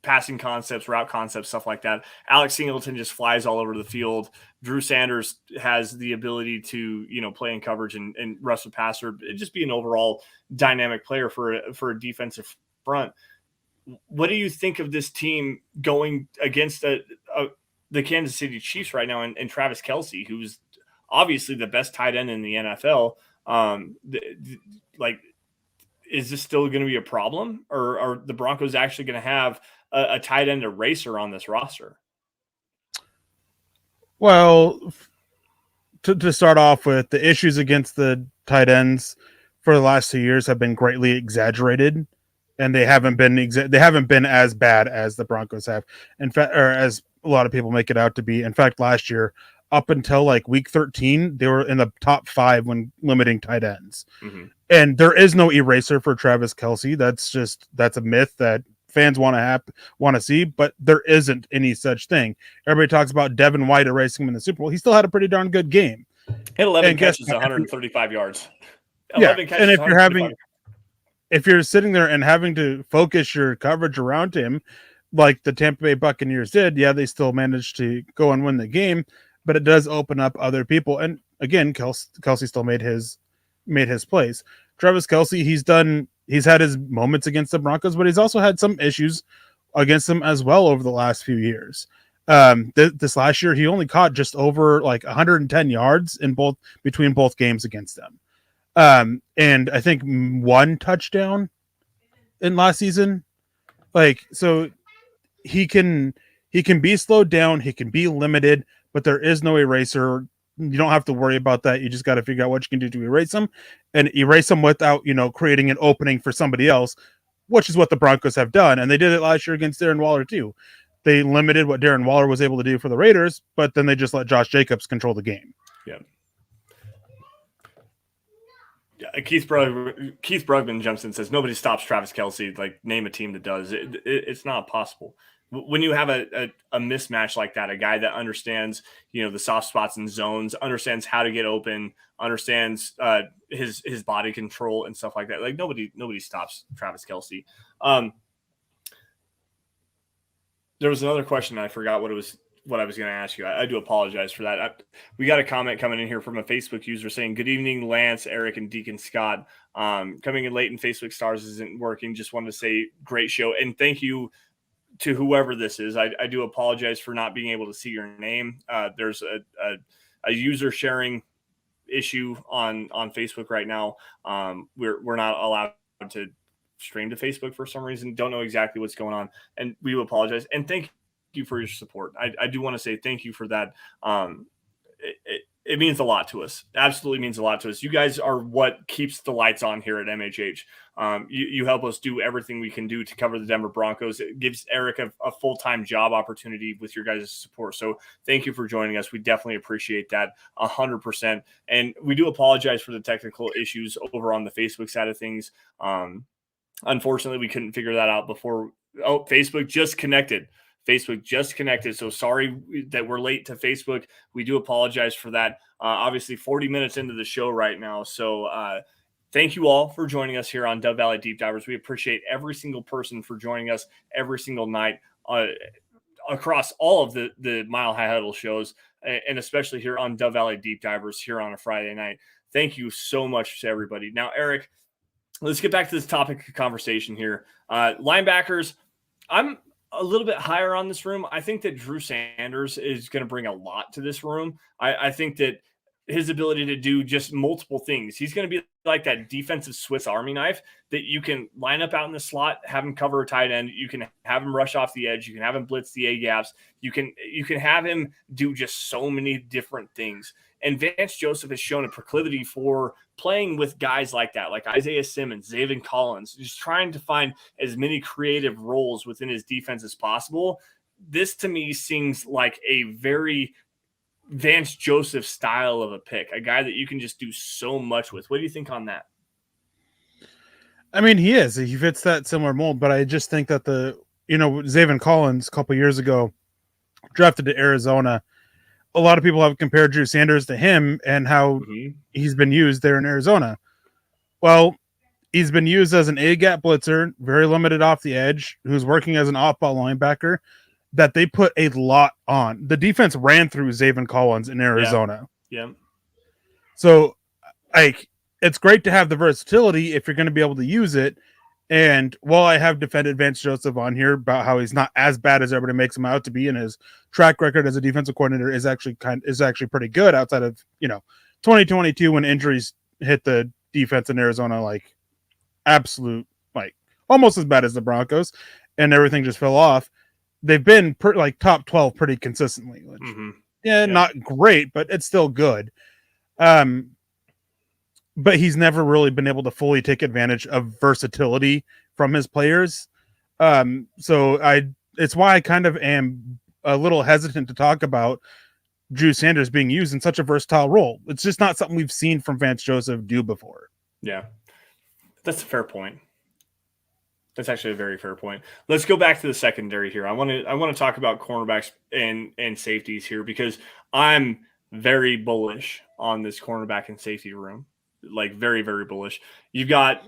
[SPEAKER 1] passing concepts, route concepts, stuff like that. Alex Singleton just flies all over the field. Drew Sanders has the ability to, play in coverage and rush the passer, just be an overall dynamic player for a defensive front. What do you think of this team going against the Kansas City Chiefs right now and Travis Kelce, who's obviously the best tight end in the NFL? Is this still going to be a problem, or are the Broncos actually going to have a tight end eraser on this roster?
[SPEAKER 2] Well, to start off with, the issues against the tight ends for the last 2 years have been greatly exaggerated, and they haven't been as bad as the Broncos have. In fact, or as a lot of people make it out to be. In fact, last year, up until like week 13, they were in the top 5 when limiting tight ends. Mm-hmm. And there is no eraser for Travis Kelce. That's a myth that fans want to see, but there isn't any such thing. Everybody talks about Devin White erasing him in the Super Bowl. He still had a pretty darn good game.
[SPEAKER 1] Hit 11 catches, 135 yards.
[SPEAKER 2] 11 catches, and if you're sitting there and having to focus your coverage around him, like the Tampa Bay Buccaneers did, they still managed to go and win the game, but it does open up other people. And again, Kelce still made his plays. Travis Kelce, he's had his moments against the Broncos, but he's also had some issues against them as well over the last few years. This last year, he only caught just over like 110 yards between both games against them. And I think 1 touchdown in last season. So he can be slowed down, he can be limited, but there is no eraser. You don't have to worry about that. You just got to figure out what you can do to erase them without, creating an opening for somebody else, which is what the Broncos have done. And they did it last year against Darren Waller too. They limited what Darren Waller was able to do for the Raiders, but then they just let Josh Jacobs control the game.
[SPEAKER 1] Yeah. Keith Brugman jumps in and says, nobody stops Travis Kelce. Like, name a team that does. It's not possible. When you have a mismatch like that, a guy that understands, the soft spots and zones, understands how to get open, understands his body control and stuff like that. Like, nobody stops Travis Kelce. There was another question. I forgot what I was going to ask you. I do apologize for that. We got a comment coming in here from a Facebook user saying, good evening, Lance, Eric, and Deacon Scott. Coming in late in Facebook stars isn't working. Just wanted to say great show. And thank you to whoever this is. I do apologize for not being able to see your name. There's a user sharing issue on Facebook right now. We're not allowed to stream to Facebook for some reason. Don't know exactly what's going on. And we apologize. And thank you for your support. I do want to say thank you for that. It means a lot to us. Absolutely means a lot to us. You guys are what keeps the lights on here at MHH. You help us do everything we can do to cover the Denver Broncos. It gives Eric a full-time job opportunity with your guys' support. So thank you for joining us. We definitely appreciate that 100%. And we do apologize for the technical issues over on the Facebook side of things. Unfortunately, we couldn't figure that out before. Oh, Facebook just connected. So sorry that we're late to Facebook. We do apologize for that. Obviously 40 minutes into the show right now. So thank you all for joining us here on Dove Valley Deep Divers. We appreciate every single person for joining us every single night. across all of the Mile High Huddle shows, and especially here on Dove Valley Deep Divers here on a Friday night. Thank you so much to everybody. Now, Eric, let's get back to this topic of conversation here. Linebackers, I'm a little bit higher on this room. I think that Drew Sanders is going to bring a lot to this room. I think that his ability to do just multiple things. He's going to be like that defensive Swiss Army knife that you can line up out in the slot, have him cover a tight end. You can have him rush off the edge. You can have him blitz the A gaps. You can have him do just so many different things. And Vance Joseph has shown a proclivity for playing with guys like that, like Isaiah Simmons, Zaven Collins, just trying to find as many creative roles within his defense as possible. This to me seems like a very Vance Joseph style of a pick, a guy that you can just do so much with. What do you think on that?
[SPEAKER 2] I mean, he fits that similar mold, but I just think that Zaven Collins a couple years ago drafted to Arizona. A lot of people have compared Drew Sanders to him and how he's been used there in Arizona. Well, he's been used as an A-gap blitzer, very limited off the edge, who's working as an off-ball linebacker, that they put a lot on. The defense ran through Zaven Collins in Arizona.
[SPEAKER 1] Yeah.
[SPEAKER 2] So, it's great to have the versatility if you're going to be able to use it. And while I have defended Vance Joseph on here about how he's not as bad as everybody makes him out to be, and his track record as a defensive coordinator is actually pretty good outside of 2022 when injuries hit the defense in Arizona absolute almost as bad as the Broncos, and everything just fell off. They've been top 12 pretty consistently, which not great, but it's still good. But he's never really been able to fully take advantage of versatility from his players. So it's why I kind of am a little hesitant to talk about Drew Sanders being used in such a versatile role. It's just not something we've seen from Vance Joseph do before.
[SPEAKER 1] Yeah, that's a fair point. That's actually a very fair point. Let's go back to the secondary here. I want to talk about cornerbacks and safeties here because I'm very bullish on this cornerback and safety room. Very, very bullish. You've got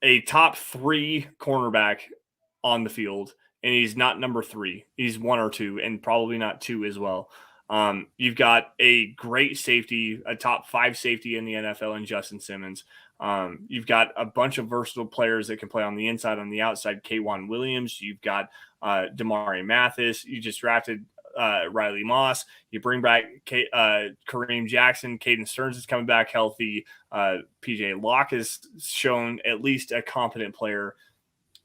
[SPEAKER 1] a top 3 cornerback on the field, and he's not number 3. He's 1 or 2, and probably not 2 as well. You've got a great safety, a top 5 safety in the NFL in Justin Simmons. You've got a bunch of versatile players that can play on the inside, on the outside. K'Wan Williams. You've got Damari Mathis. You just drafted Riley Moss. You bring back Kareem Jackson. Caden Stearns is coming back healthy. PJ Locke has shown at least a competent player.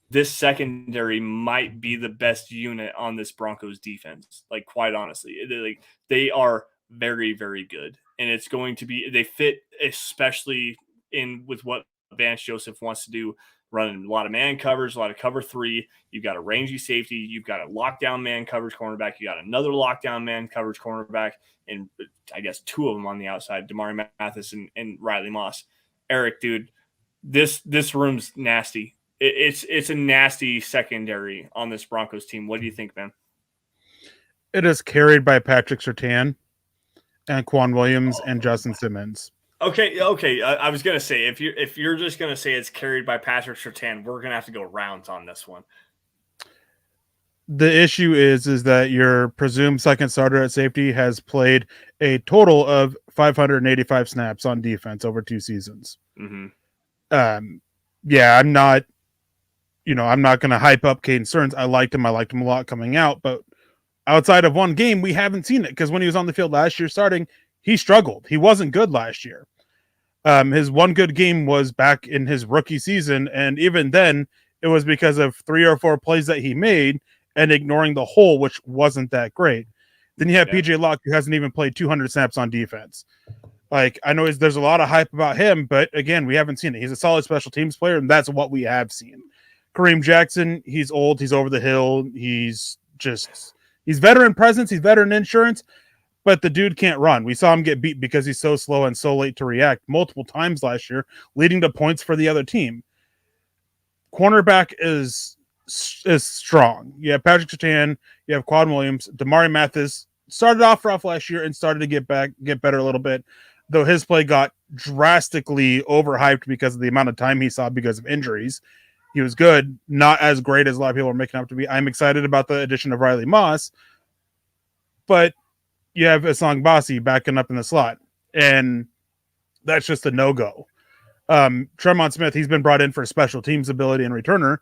[SPEAKER 1] This secondary might be the best unit on this Broncos defense. Quite honestly, they are very, very good, and it's going to be. They fit especially in with what Vance Joseph wants to do. Running a lot of man coverage, a lot of cover 3. You've got a rangy safety. You've got a lockdown man coverage cornerback. You got another lockdown man coverage cornerback, and I guess 2 of them on the outside, Damari Mathis and Riley Moss. Eric, dude, this room's nasty. It's a nasty secondary on this Broncos team. What do you think, man?
[SPEAKER 2] It is carried by Patrick Surtain and Quan Williams and Justin Simmons.
[SPEAKER 1] Okay. I was gonna say if you're just gonna say it's carried by Patrick Surtain, we're gonna have to go rounds on this one.
[SPEAKER 2] The issue is that your presumed second starter at safety has played a total of 585 snaps on defense over 2 seasons.
[SPEAKER 1] Mm-hmm.
[SPEAKER 2] I'm not going to hype up Caden Stearns. I liked him a lot coming out, but outside of 1 game, we haven't seen it because when he was on the field last year starting, he struggled. He wasn't good last year. His 1 good game was back in his rookie season, and even then, it was because of 3 or 4 plays that he made and ignoring the whole, which wasn't that great. Then you have PJ Locke, who hasn't even played 200 snaps on defense. I know there's a lot of hype about him, but again, we haven't seen it. He's a solid special teams player, and that's what we have seen. Kareem Jackson, he's old, he's over the hill, he's veteran presence, he's veteran insurance, but the dude can't run. We saw him get beat because he's so slow and so late to react multiple times last year, leading to points for the other team. Cornerback is strong. You have Patrick Surtain, you have Quan Williams, Damari Mathis started off rough last year and started to get better a little bit, though his play got drastically overhyped because of the amount of time he saw because of injuries. He was good, not as great as a lot of people are making up to be. I'm excited about the addition of Riley Moss, but you have Asang Basi backing up in the slot, and that's just a no-go. Tremont Smith, he's been brought in for special teams ability and returner.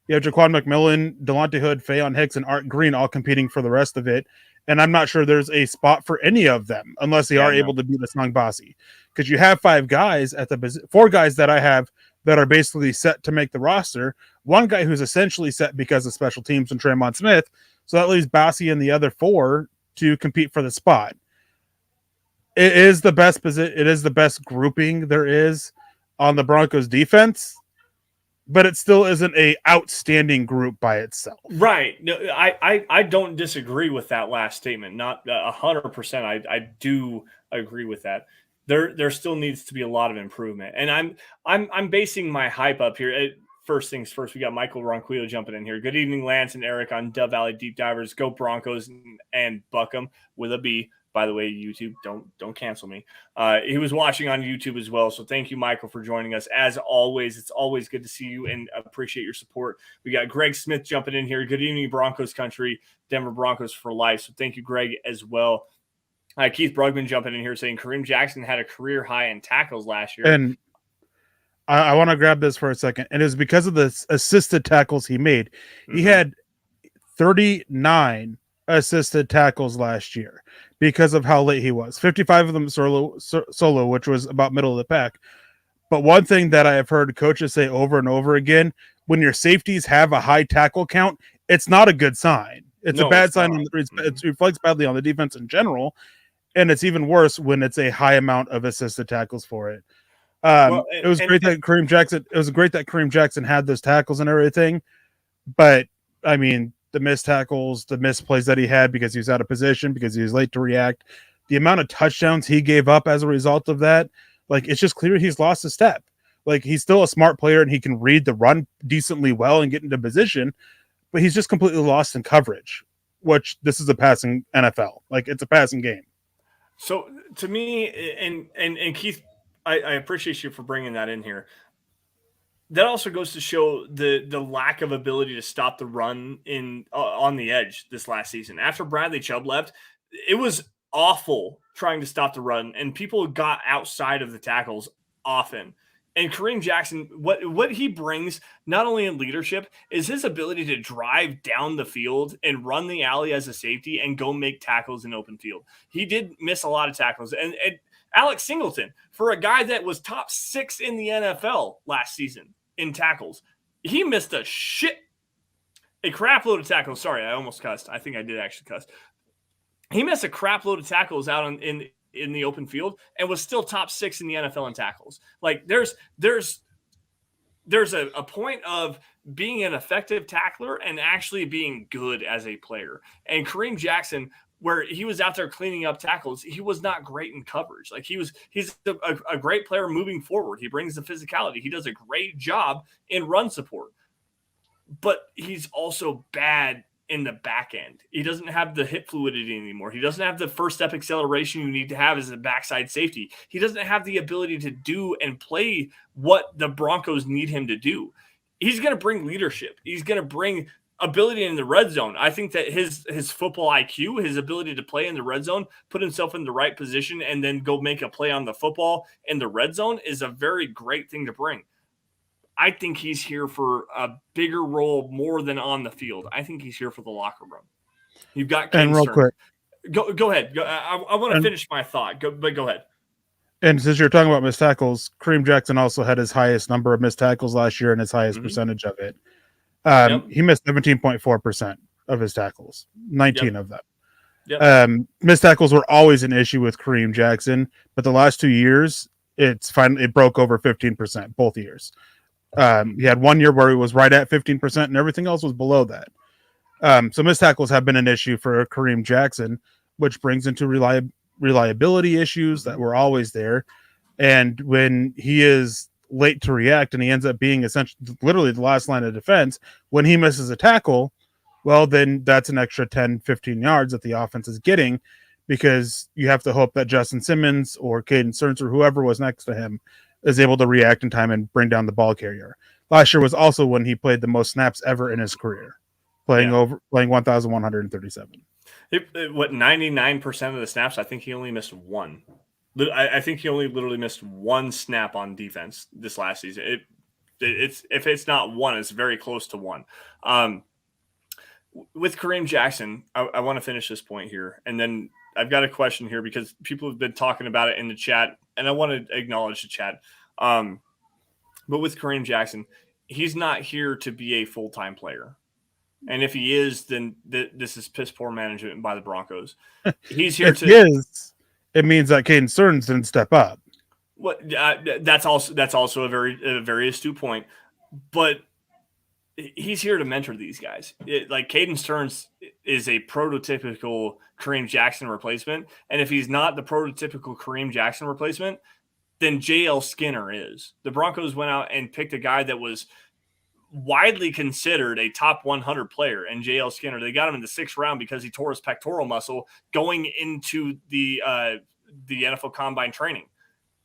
[SPEAKER 2] You have Jaquan McMillan, Delonte Hood, Fayon Hicks, and Art Green all competing for the rest of it. And I'm not sure there's a spot for any of them unless they are able to beat Asang Basi. Because you have 4 guys that I have that are basically set to make the roster. One guy who's essentially set because of special teams and Tremont Smith. So that leaves Basi and the other 4 to compete for the spot. It is the best position. It is the best grouping there is on the Broncos defense, but it still isn't a outstanding group by itself.
[SPEAKER 1] Right. No, I don't disagree with that last statement. Not 100%. I do agree with that. There still needs to be a lot of improvement, and I'm basing my hype up here. First things first, we got Michael Ronquillo jumping in here. Good evening, Lance and Eric on Dove Valley Deep Divers. Go Broncos and buck 'em with a B. By the way, YouTube, don't cancel me. He was watching on YouTube as well, so thank you, Michael, for joining us. As always, it's always good to see you and appreciate your support. We got Greg Smith jumping in here. Good evening, Broncos country, Denver Broncos for life. So thank you, Greg, as well. Keith Brugman jumping in here saying Kareem Jackson had a career high in tackles last year.
[SPEAKER 2] And I want to grab this for a second. And it was because of the assisted tackles he made. Mm-hmm. He had 39 assisted tackles last year because of how late he was. 55 of them solo, which was about middle of the pack. But one thing that I have heard coaches say over and over again, when your safeties have a high tackle count, it's not a good sign. It's a bad sign. It reflects badly on the defense in general. And it's even worse when it's a high amount of assisted tackles for it. It was great that Kareem Jackson had those tackles and everything. But I mean, the missed tackles, the missed plays that he had because he was out of position, because he was late to react, the amount of touchdowns he gave up as a result of that, like, it's just clear he's lost a step. Like, he's still a smart player and he can read the run decently well and get into position, but he's just completely lost in coverage, which this is a passing NFL. Like, it's a passing game.
[SPEAKER 1] So to me, and Keith, I appreciate you for bringing that in here. That also goes to show the lack of ability to stop the run on the edge this last season. After Bradley Chubb left, it was awful trying to stop the run, and people got outside of the tackles often. And Kareem Jackson, what he brings, not only in leadership, is his ability to drive down the field and run the alley as a safety and go make tackles in open field. He did miss a lot of tackles. And Alex Singleton, for a guy that was top 6 in the NFL last season in tackles, he missed a crap load of tackles. Sorry, I almost cussed. I think I did actually cuss. He missed a crap load of tackles out in the open field and was still top 6 in the NFL in tackles. Like, there's a point of being an effective tackler and actually being good as a player. And Kareem Jackson, where he was out there cleaning up tackles, he was not great in coverage. Like, he's a great player moving forward. He brings the physicality. He does a great job in run support, but he's also bad in the back end. He doesn't have the hip fluidity anymore. He doesn't have the first step acceleration you need to have as a backside safety. He doesn't have the ability to do and play what the Broncos need him to do. He's going to bring leadership. He's going to bring ability in the red zone. I think that his football IQ, his ability to play in the red zone, put himself in the right position, and then go make a play on the football in the red zone is a very great thing to bring. I think he's here for a bigger role more than on the field. I think he's here for the locker room. You've got Ken
[SPEAKER 2] and real
[SPEAKER 1] Stern.
[SPEAKER 2] Quick.
[SPEAKER 1] Go ahead. I want to finish my thought. Go ahead.
[SPEAKER 2] And since you're talking about missed tackles, Kareem Jackson also had his highest number of missed tackles last year and his highest percentage of it. He missed 17.4% of his tackles, 19 of them. Yep. Missed tackles were always an issue with Kareem Jackson, but the last 2 years, it broke over 15%, both years. He had 1 year where he was right at 15% and everything else was below that. So missed tackles have been an issue for Kareem Jackson, which brings into reliability issues that were always there. And when he is late to react and he ends up being essentially literally the last line of defense, when he misses a tackle, well, then that's an extra 10, 15 yards that the offense is getting, because you have to hope that Justin Simmons or Caden Stearns or whoever was next to him is able to react in time and bring down the ball carrier. Last year was also when he played the most snaps ever in his career, playing 1,137.
[SPEAKER 1] What 99% of the snaps? I think he only missed one. I think he only literally missed one snap on defense this last season. It's if it's not one, it's very close to one. With Kareem Jackson, I want to finish this point here, and then I've got a question here because people have been talking about it in the chat, and I want to acknowledge the chat. But with Kareem Jackson, he's not here to be a full-time player. And if he is, then this is piss poor management by the Broncos. He's here
[SPEAKER 2] it means that Caden Stearns didn't step up.
[SPEAKER 1] What that's also a very astute point. But he's here to mentor these guys. Like Caden Stearns is a prototypical Kareem Jackson replacement. And if he's not the prototypical Kareem Jackson replacement, then JL Skinner is. The Broncos went out and picked a guy that was widely considered a top 100 player in JL Skinner. They got him in the 6th round because he tore his pectoral muscle going into the NFL Combine training.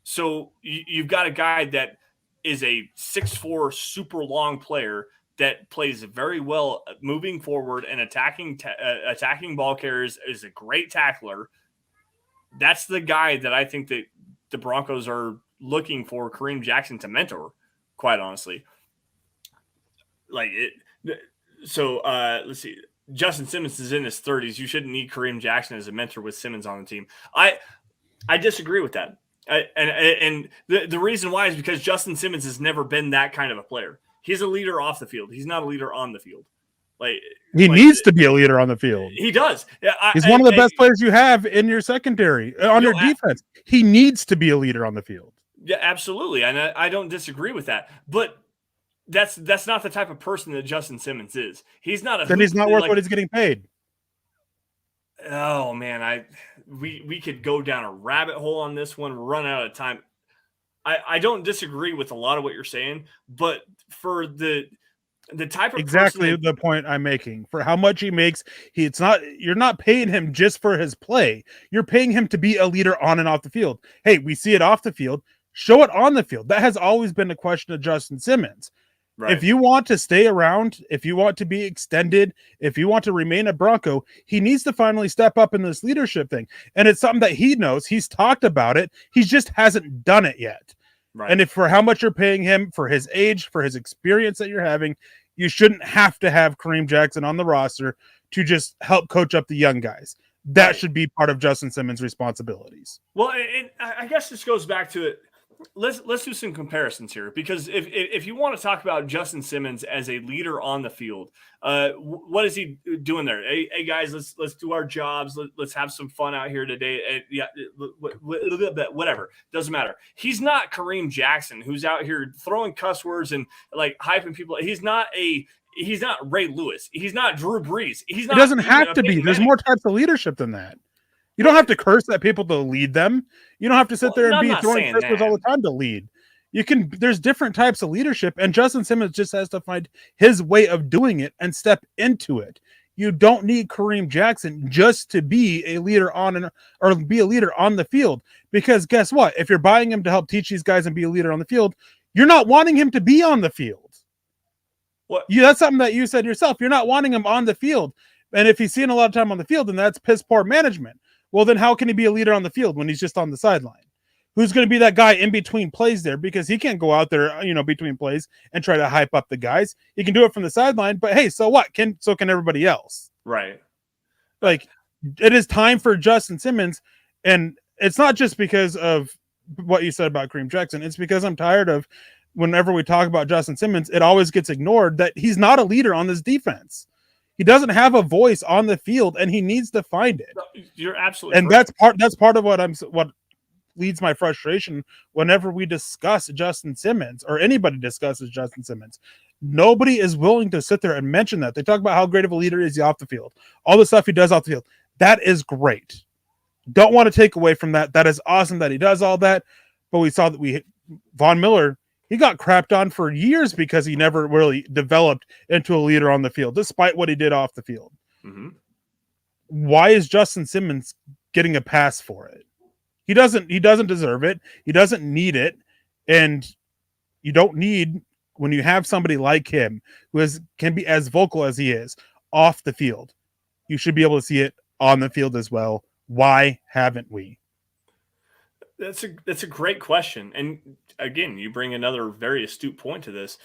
[SPEAKER 1] So you've got a guy that is a 6'4", super long player that plays very well moving forward and attacking ball carriers, is a great tackler. That's the guy that I think that the Broncos are looking for Kareem Jackson to mentor, quite honestly. Let's see. Justin Simmons is in his 30s. You shouldn't need Kareem Jackson as a mentor with Simmons on the team. I disagree with that. And the reason why is because Justin Simmons has never been that kind of a player. He's a leader off the field. He's not a leader on the field.
[SPEAKER 2] He needs to be a leader on the field.
[SPEAKER 1] He does.
[SPEAKER 2] He's one of the best players you have in your secondary, on your defense. He needs to be a leader on the field.
[SPEAKER 1] Yeah, absolutely. And I don't disagree with that. But that's not the type of person that Justin Simmons is. He's not
[SPEAKER 2] Then he's not worth what he's getting paid.
[SPEAKER 1] Oh man, we could go down a rabbit hole on this one. We're running out of time. I don't disagree with a lot of what you're saying, but for the type of
[SPEAKER 2] exactly the point I'm making, for how much he makes, you're not paying him just for his play. You're paying him to be a leader on and off the field. Hey, we see it off the field. Show it on the field. That has always been the question of Justin Simmons. Right. If you want to stay around, if you want to be extended, if you want to remain a Bronco, he needs to finally step up in this leadership thing. And it's something that he knows. He's talked about it. He just hasn't done it yet. Right. And if for how much you're paying him, for his age, for his experience that you're having, you shouldn't have to have Kareem Jackson on the roster to just help coach up the young guys. That should be part of Justin Simmons' responsibilities.
[SPEAKER 1] Well, I guess this goes back to it. Let's do some comparisons here, because if you want to talk about Justin Simmons as a leader on the field, what is he doing there? Hey guys, let's do our jobs. Let's have some fun out here today. Whatever, doesn't matter. He's not Kareem Jackson, who's out here throwing cuss words and like hyping people. He's not Ray Lewis. He's not Drew Brees. He
[SPEAKER 2] doesn't have to be. There's more types of leadership than that. You don't have to curse at people to lead them. You don't have to sit there and be throwing curses all the time to lead. There's different types of leadership, and Justin Simmons just has to find his way of doing it and step into it. You don't need Kareem Jackson just to be a leader or be a leader on the field, because guess what? If you're buying him to help teach these guys and be a leader on the field, you're not wanting him to be on the field. That's something that you said yourself. You're not wanting him on the field. And if he's seeing a lot of time on the field, then that's piss poor management. Well, then how can he be a leader on the field when he's just on the sideline? Who's going to be that guy in between plays there? Because he can't go out there, between plays and try to hype up the guys. He can do it from the sideline, but hey, so what? So can everybody else.
[SPEAKER 1] Right.
[SPEAKER 2] Like, it is time for Justin Simmons, and it's not just because of what you said about Kareem Jackson. It's because I'm tired of whenever we talk about Justin Simmons, it always gets ignored that he's not a leader on this defense. He doesn't have a voice on the field, and he needs to find it.
[SPEAKER 1] No, you're absolutely
[SPEAKER 2] and correct. That's part of what leads my frustration whenever we discuss Justin Simmons or anybody discusses Justin Simmons. Nobody is willing to sit there and mention that. They talk about how great of a leader is he off the field, all the stuff he does off the field. That is great. Don't want to take away from that. That is awesome that he does all that. But we saw that Von Miller, he got crapped on for years because he never really developed into a leader on the field, despite what he did off the field. Mm-hmm. Why is Justin Simmons getting a pass for it? He doesn't deserve it. He doesn't need it. And you don't need when you have somebody like him who can be as vocal as he is off the field, you should be able to see it on the field as well. Why haven't we?
[SPEAKER 1] That's a great question. And again, you bring another very astute point to this.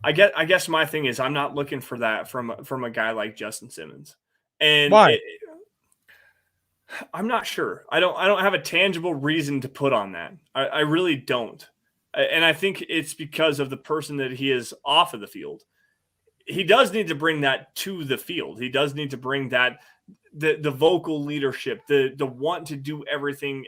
[SPEAKER 1] I guess my thing is I'm not looking for that from a guy like Justin Simmons. And
[SPEAKER 2] Why?
[SPEAKER 1] I'm not sure. I don't have a tangible reason to put on that. I really don't. And I think it's because of the person that he is off of the field. He does need to bring that to the field. He does need to bring that the vocal leadership, the want to do everything.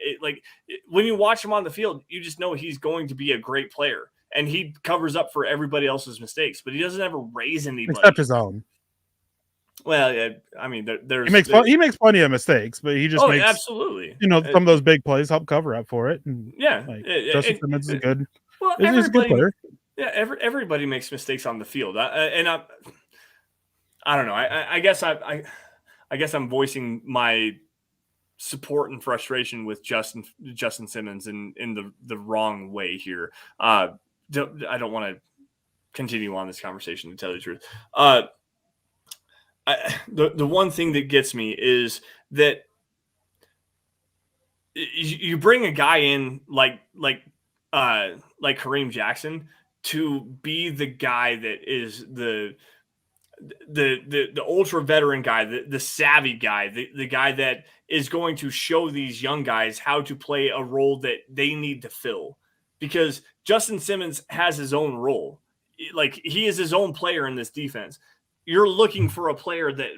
[SPEAKER 1] When you watch him on the field, you just know he's going to be a great player, and he covers up for everybody else's mistakes, but he doesn't ever raise anybody
[SPEAKER 2] except his own.
[SPEAKER 1] Well, yeah, I mean,
[SPEAKER 2] he makes plenty of mistakes, but he just makes
[SPEAKER 1] absolutely.
[SPEAKER 2] Some of those big plays help cover up for it. And
[SPEAKER 1] Justin
[SPEAKER 2] Simmons is good.
[SPEAKER 1] Well,
[SPEAKER 2] he's a good player.
[SPEAKER 1] Yeah, everybody makes mistakes on the field, I don't know. I guess I'm voicing my support and frustration with Justin Simmons in the wrong way here. I don't want to continue on this conversation, to tell you the truth. The one thing that gets me is that you bring a guy in like Kareem Jackson to be the guy that is the ultra veteran guy, the savvy guy, the guy that is going to show these young guys how to play a role that they need to fill. Because Justin Simmons has his own role. Like, he is his own player in this defense. You're looking for a player that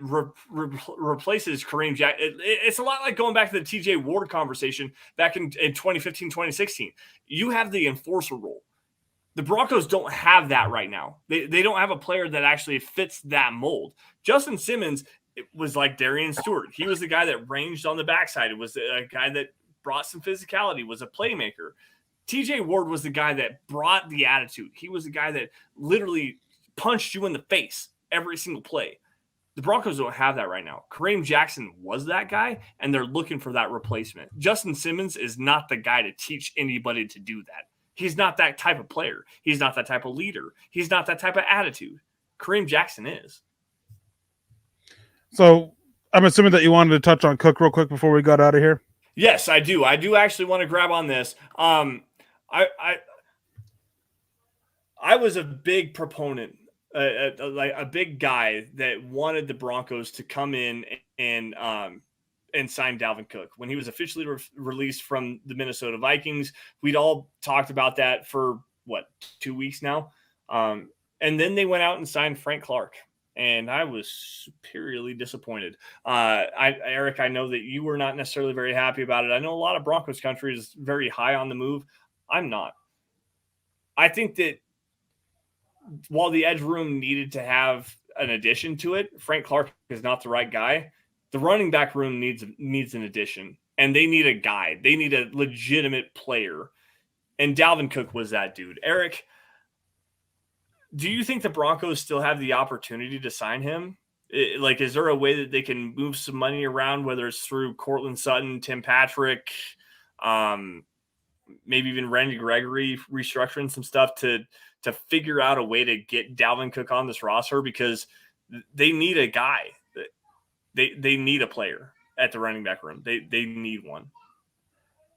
[SPEAKER 1] replaces Kareem Jackson. It's a lot like going back to the TJ Ward conversation back in 2015, 2016. You have the enforcer role. The Broncos don't have that right now. They don't have a player that actually fits that mold. Justin Simmons was like Darian Stewart. He was the guy that ranged on the backside. It was a guy that brought some physicality, was a playmaker. TJ Ward was the guy that brought the attitude. He was the guy that literally punched you in the face every single play. The Broncos don't have that right now. Kareem Jackson was that guy, and they're looking for that replacement. Justin Simmons is not the guy to teach anybody to do that. He's not that type of player. He's not that type of leader. He's not that type of attitude. Kareem Jackson is.
[SPEAKER 2] So I'm assuming that you wanted to touch on Cook real quick before we got out of here.
[SPEAKER 1] Yes, I do. I do actually want to grab on this. I was a big proponent, like a big guy that wanted the Broncos to come in and sign Dalvin Cook when he was officially released from the Minnesota Vikings. We'd all talked about that for 2 weeks now. And then they went out and signed Frank Clark, and I was superiorly disappointed. Eric, I know that you were not necessarily very happy about it. I know a lot of Broncos country is very high on the move. I'm not. I think that while the edge room needed to have an addition to it, Frank Clark is not the right guy. The running back room needs an addition, and they need a guy. They need a legitimate player, and Dalvin Cook was that dude. Eric, do you think the Broncos still have the opportunity to sign him? Is there a way that they can move some money around, whether it's through Cortland Sutton, Tim Patrick, maybe even Randy Gregory restructuring some stuff to figure out a way to get Dalvin Cook on this roster? Because they need a guy. They need a player at the running back room. They need one.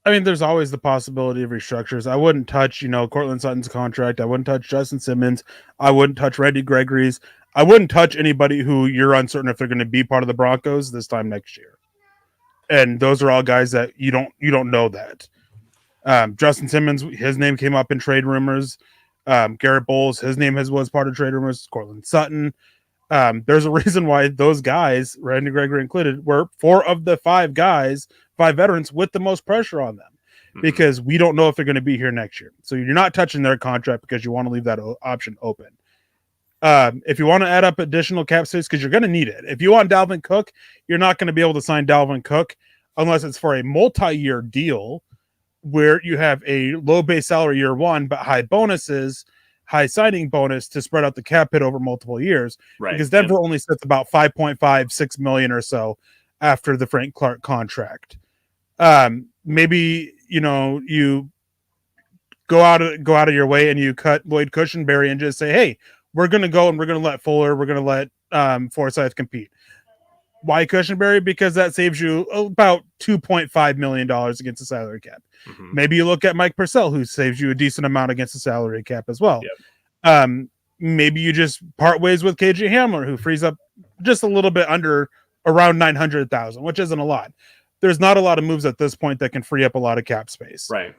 [SPEAKER 2] I mean, there's always the possibility of restructures. I wouldn't touch, Cortland Sutton's contract. I wouldn't touch Justin Simmons. I wouldn't touch Randy Gregory's. I wouldn't touch anybody who you're uncertain if they're going to be part of the Broncos this time next year. And those are all guys that you don't know that. Justin Simmons, his name came up in trade rumors. Garrett Bowles, his name was part of trade rumors. Cortland Sutton. There's a reason why those guys, Randy Gregory included, were 4 of the 5 veterans with the most pressure on them, because we don't know if they're going to be here next year. So you're not touching their contract because you want to leave that option open. If you want to add up additional cap space, because you're going to need it. If you want Dalvin Cook, you're not going to be able to sign Dalvin Cook unless it's for a multi-year deal where you have a low base salary year one, but high bonuses, high signing bonus to spread out the cap hit over multiple years. Right. Because Denver only sits about 5.56 million or so after the Frank Clark contract. Maybe, you go out of your way and you cut Lloyd Cushenberry and just say, hey, we're going to go and we're going to let Fuller, we're going to let Forsyth compete. Why Cushenberry? Because that saves you about $2.5 million against the salary cap. Mm-hmm. Maybe you look at Mike Purcell, who saves you a decent amount against the salary cap as well. Yep. Maybe you just part ways with KJ Hamler, who frees up just a little bit under around 900,000, which isn't a lot. There's not a lot of moves at this point that can free up a lot of cap space.
[SPEAKER 1] Right.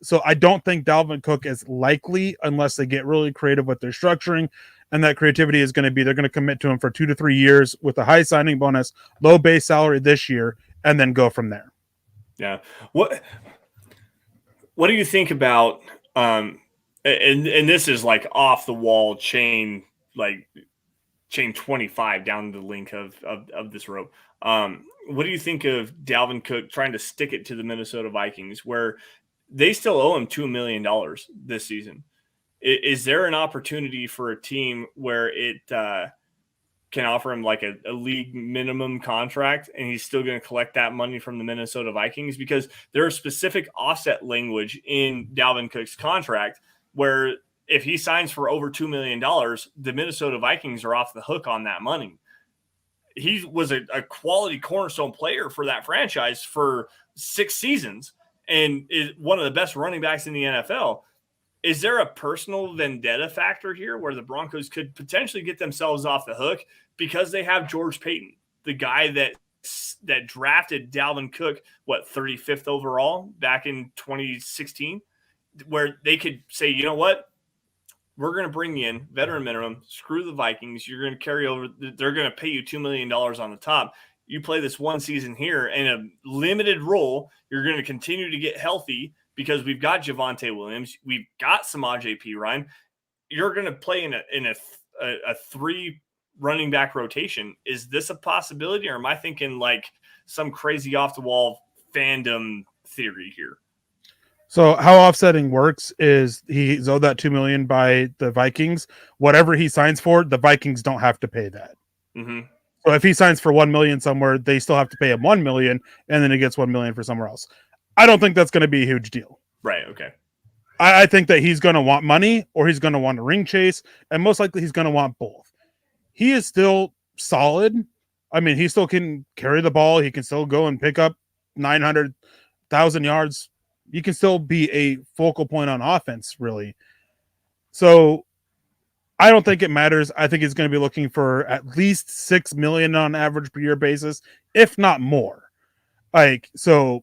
[SPEAKER 2] So I don't think Dalvin Cook is likely unless they get really creative with their structuring. And that creativity is going to be, they're going to commit to him for 2 to 3 years with a high signing bonus, low base salary this year, and then go from there.
[SPEAKER 1] Yeah. What do you think about, and this is like off the wall chain 25 down the link of this rope. What do you think of Dalvin Cook trying to stick it to the Minnesota Vikings where they still owe him $2 million this season? Is there an opportunity for a team where it can offer him like a league minimum contract and he's still going to collect that money from the Minnesota Vikings? Because there is specific offset language in Dalvin Cook's contract where if he signs for over $2 million, the Minnesota Vikings are off the hook on that money. He was a quality cornerstone player for that franchise for 6 seasons and is one of the best running backs in the NFL. Is there a personal vendetta factor here where the Broncos could potentially get themselves off the hook because they have George Payton, the guy that drafted Dalvin Cook, 35th overall back in 2016, where they could say, you know what? We're going to bring you in, veteran minimum, screw the Vikings. You're going to carry over. They're going to pay you $2 million on the top. You play this one season here in a limited role. You're going to continue to get healthy because we've got Javonte Williams. We've got Samaje Perine. You're going to play in a 3 running back rotation. Is this a possibility or am I thinking like some crazy off the wall fandom theory here?
[SPEAKER 2] So how offsetting works is he's owed that $2 million by the Vikings. Whatever he signs for, the Vikings don't have to pay that. Mm-hmm. So if he signs for $1 million somewhere, they still have to pay him $1 million, and then he gets $1 million for somewhere else. I don't think that's going to be a huge deal.
[SPEAKER 1] Right. Okay.
[SPEAKER 2] I think that he's going to want money or he's going to want a ring chase, and most likely he's going to want both. He is still solid. I mean, he still can carry the ball. He can still go and pick up 900,000 yards. He can still be a focal point on offense, really. So I don't think it matters. I think he's going to be looking for at least $6 million on average per year basis, if not more. So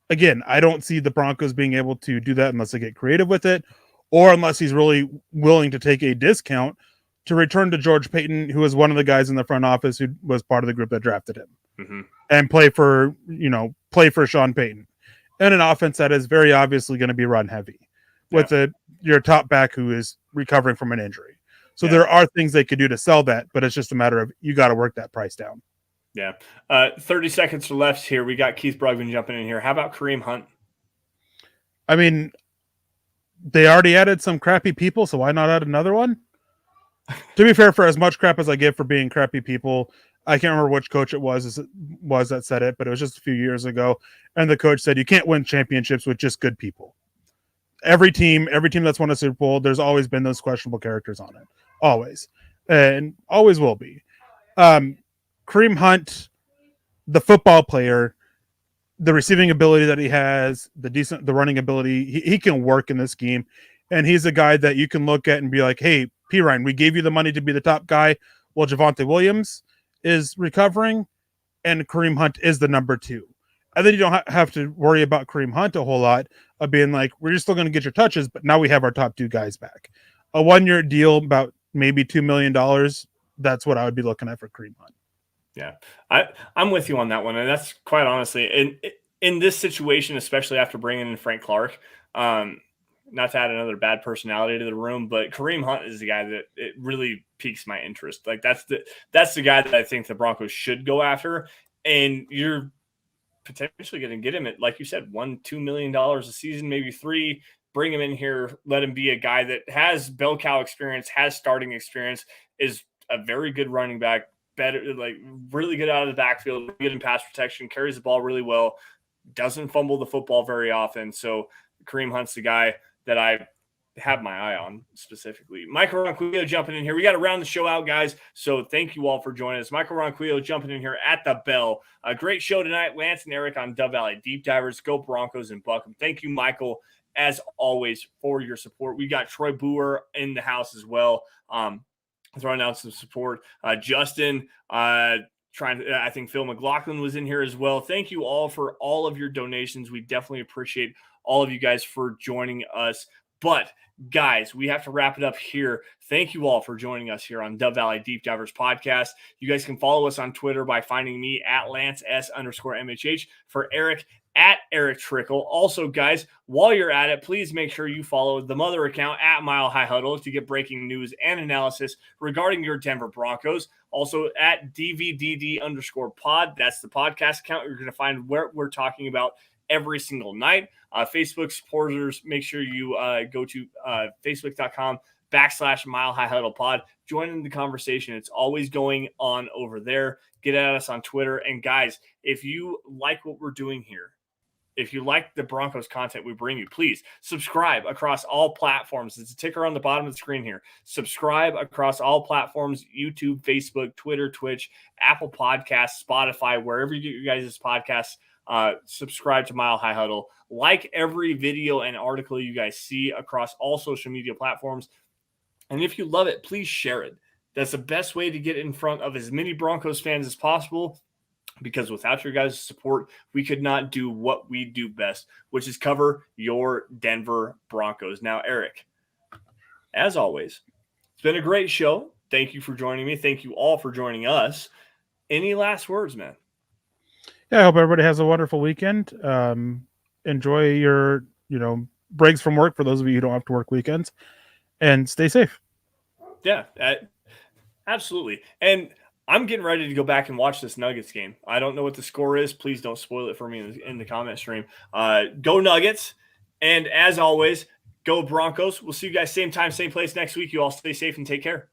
[SPEAKER 2] again, I don't see the Broncos being able to do that unless they get creative with it, or unless he's really willing to take a discount to return to George Payton, who was one of the guys in the front office who was part of the group that drafted him, and play for Sean Payton and an offense that is very obviously going to be run heavy with your top back who is recovering from an injury. So there are things they could do to sell that, but it's just a matter of you got to work that price down.
[SPEAKER 1] Yeah. 30 seconds left here. We got Keith Brugman jumping in here. How about Kareem Hunt?
[SPEAKER 2] I mean, they already added some crappy people, so why not add another one? To be fair, for as much crap as I give for being crappy people, I can't remember which coach it was that said it, but it was just a few years ago. And the coach said, you can't win championships with just good people. Every team that's won a Super Bowl, there's always been those questionable characters on it. Always. And always will be. Kareem Hunt, the football player, the receiving ability that he has, the running ability, he can work in this game. And he's a guy that you can look at and be like, hey, Perine, we gave you the money to be the top guy. Well, Javonte Williams is recovering, and Kareem Hunt is the number 2. And then you don't have to worry about Kareem Hunt a whole lot of being like, we're still going to get your touches, but now we have our top 2 guys back. A 1-year deal, about maybe $2 million. That's what I would be looking at for Kareem Hunt.
[SPEAKER 1] Yeah, I'm with you on that one. And that's quite honestly, in this situation, especially after bringing in Frank Clark, not to add another bad personality to the room, but Kareem Hunt is the guy that it really piques my interest. Like that's the guy that I think the Broncos should go after. And you're potentially going to get him at, like you said, $1-2 million a season, maybe 3. Bring him in here, let him be a guy that has bell cow experience, has starting experience, is a very good running back, better, like really good out of the backfield, good in pass protection, carries the ball really well, doesn't fumble the football very often. So Kareem Hunt's the guy that I have my eye on specifically. Michael Ronquillo jumping in here. We got to round the show out, guys. So thank you all for joining us. Michael Ronquillo jumping in here at the bell. A great show tonight. Lance and Eric on Dove Valley Deep Divers. Go Broncos and Buck 'em. Thank you, Michael, as always, for your support. We got Troy Boer in the house as well. Throwing out some support. Justin, I think Phil McLaughlin was in here as well. Thank you all for all of your donations. We definitely appreciate all of you guys for joining us. But guys, we have to wrap it up here. Thank you all for joining us here on Dove Valley Deep Divers podcast. You guys can follow us on Twitter by finding me at LanceS_MHH, for Eric at Erick Trickel. Also, guys, while you're at it, please make sure you follow the mother account at Mile High Huddle to get breaking news and analysis regarding your Denver Broncos. Also at DVDD_pod. That's the podcast account. You're going to find where we're talking about every single night. Facebook supporters, make sure you go to facebook.com/Mile High Huddle Pod. Join in the conversation. It's always going on over there. Get at us on Twitter. And guys, if you like what we're doing here, if you like the Broncos content we bring you, please subscribe across all platforms. It's a ticker on the bottom of the screen here. Subscribe across all platforms: YouTube, Facebook, Twitter, Twitch, Apple Podcasts, Spotify, wherever you get your guys' podcasts. Subscribe to Mile High Huddle. Like every video and article you guys see across all social media platforms. And if you love it, please share it. That's the best way to get in front of as many Broncos fans as possible, because without your guys' support, we could not do what we do best, which is cover your Denver Broncos. Now, Eric, as always, it's been a great show. Thank you for joining me. Thank you all for joining us. Any last words, man?
[SPEAKER 2] Yeah, I hope everybody has a wonderful weekend. Enjoy your, breaks from work for those of you who don't have to work weekends, and stay safe.
[SPEAKER 1] Yeah, absolutely. And I'm getting ready to go back and watch this Nuggets game. I don't know what the score is. Please don't spoil it for me in the comment stream. Go Nuggets. And as always, go Broncos. We'll see you guys same time, same place next week. You all stay safe and take care.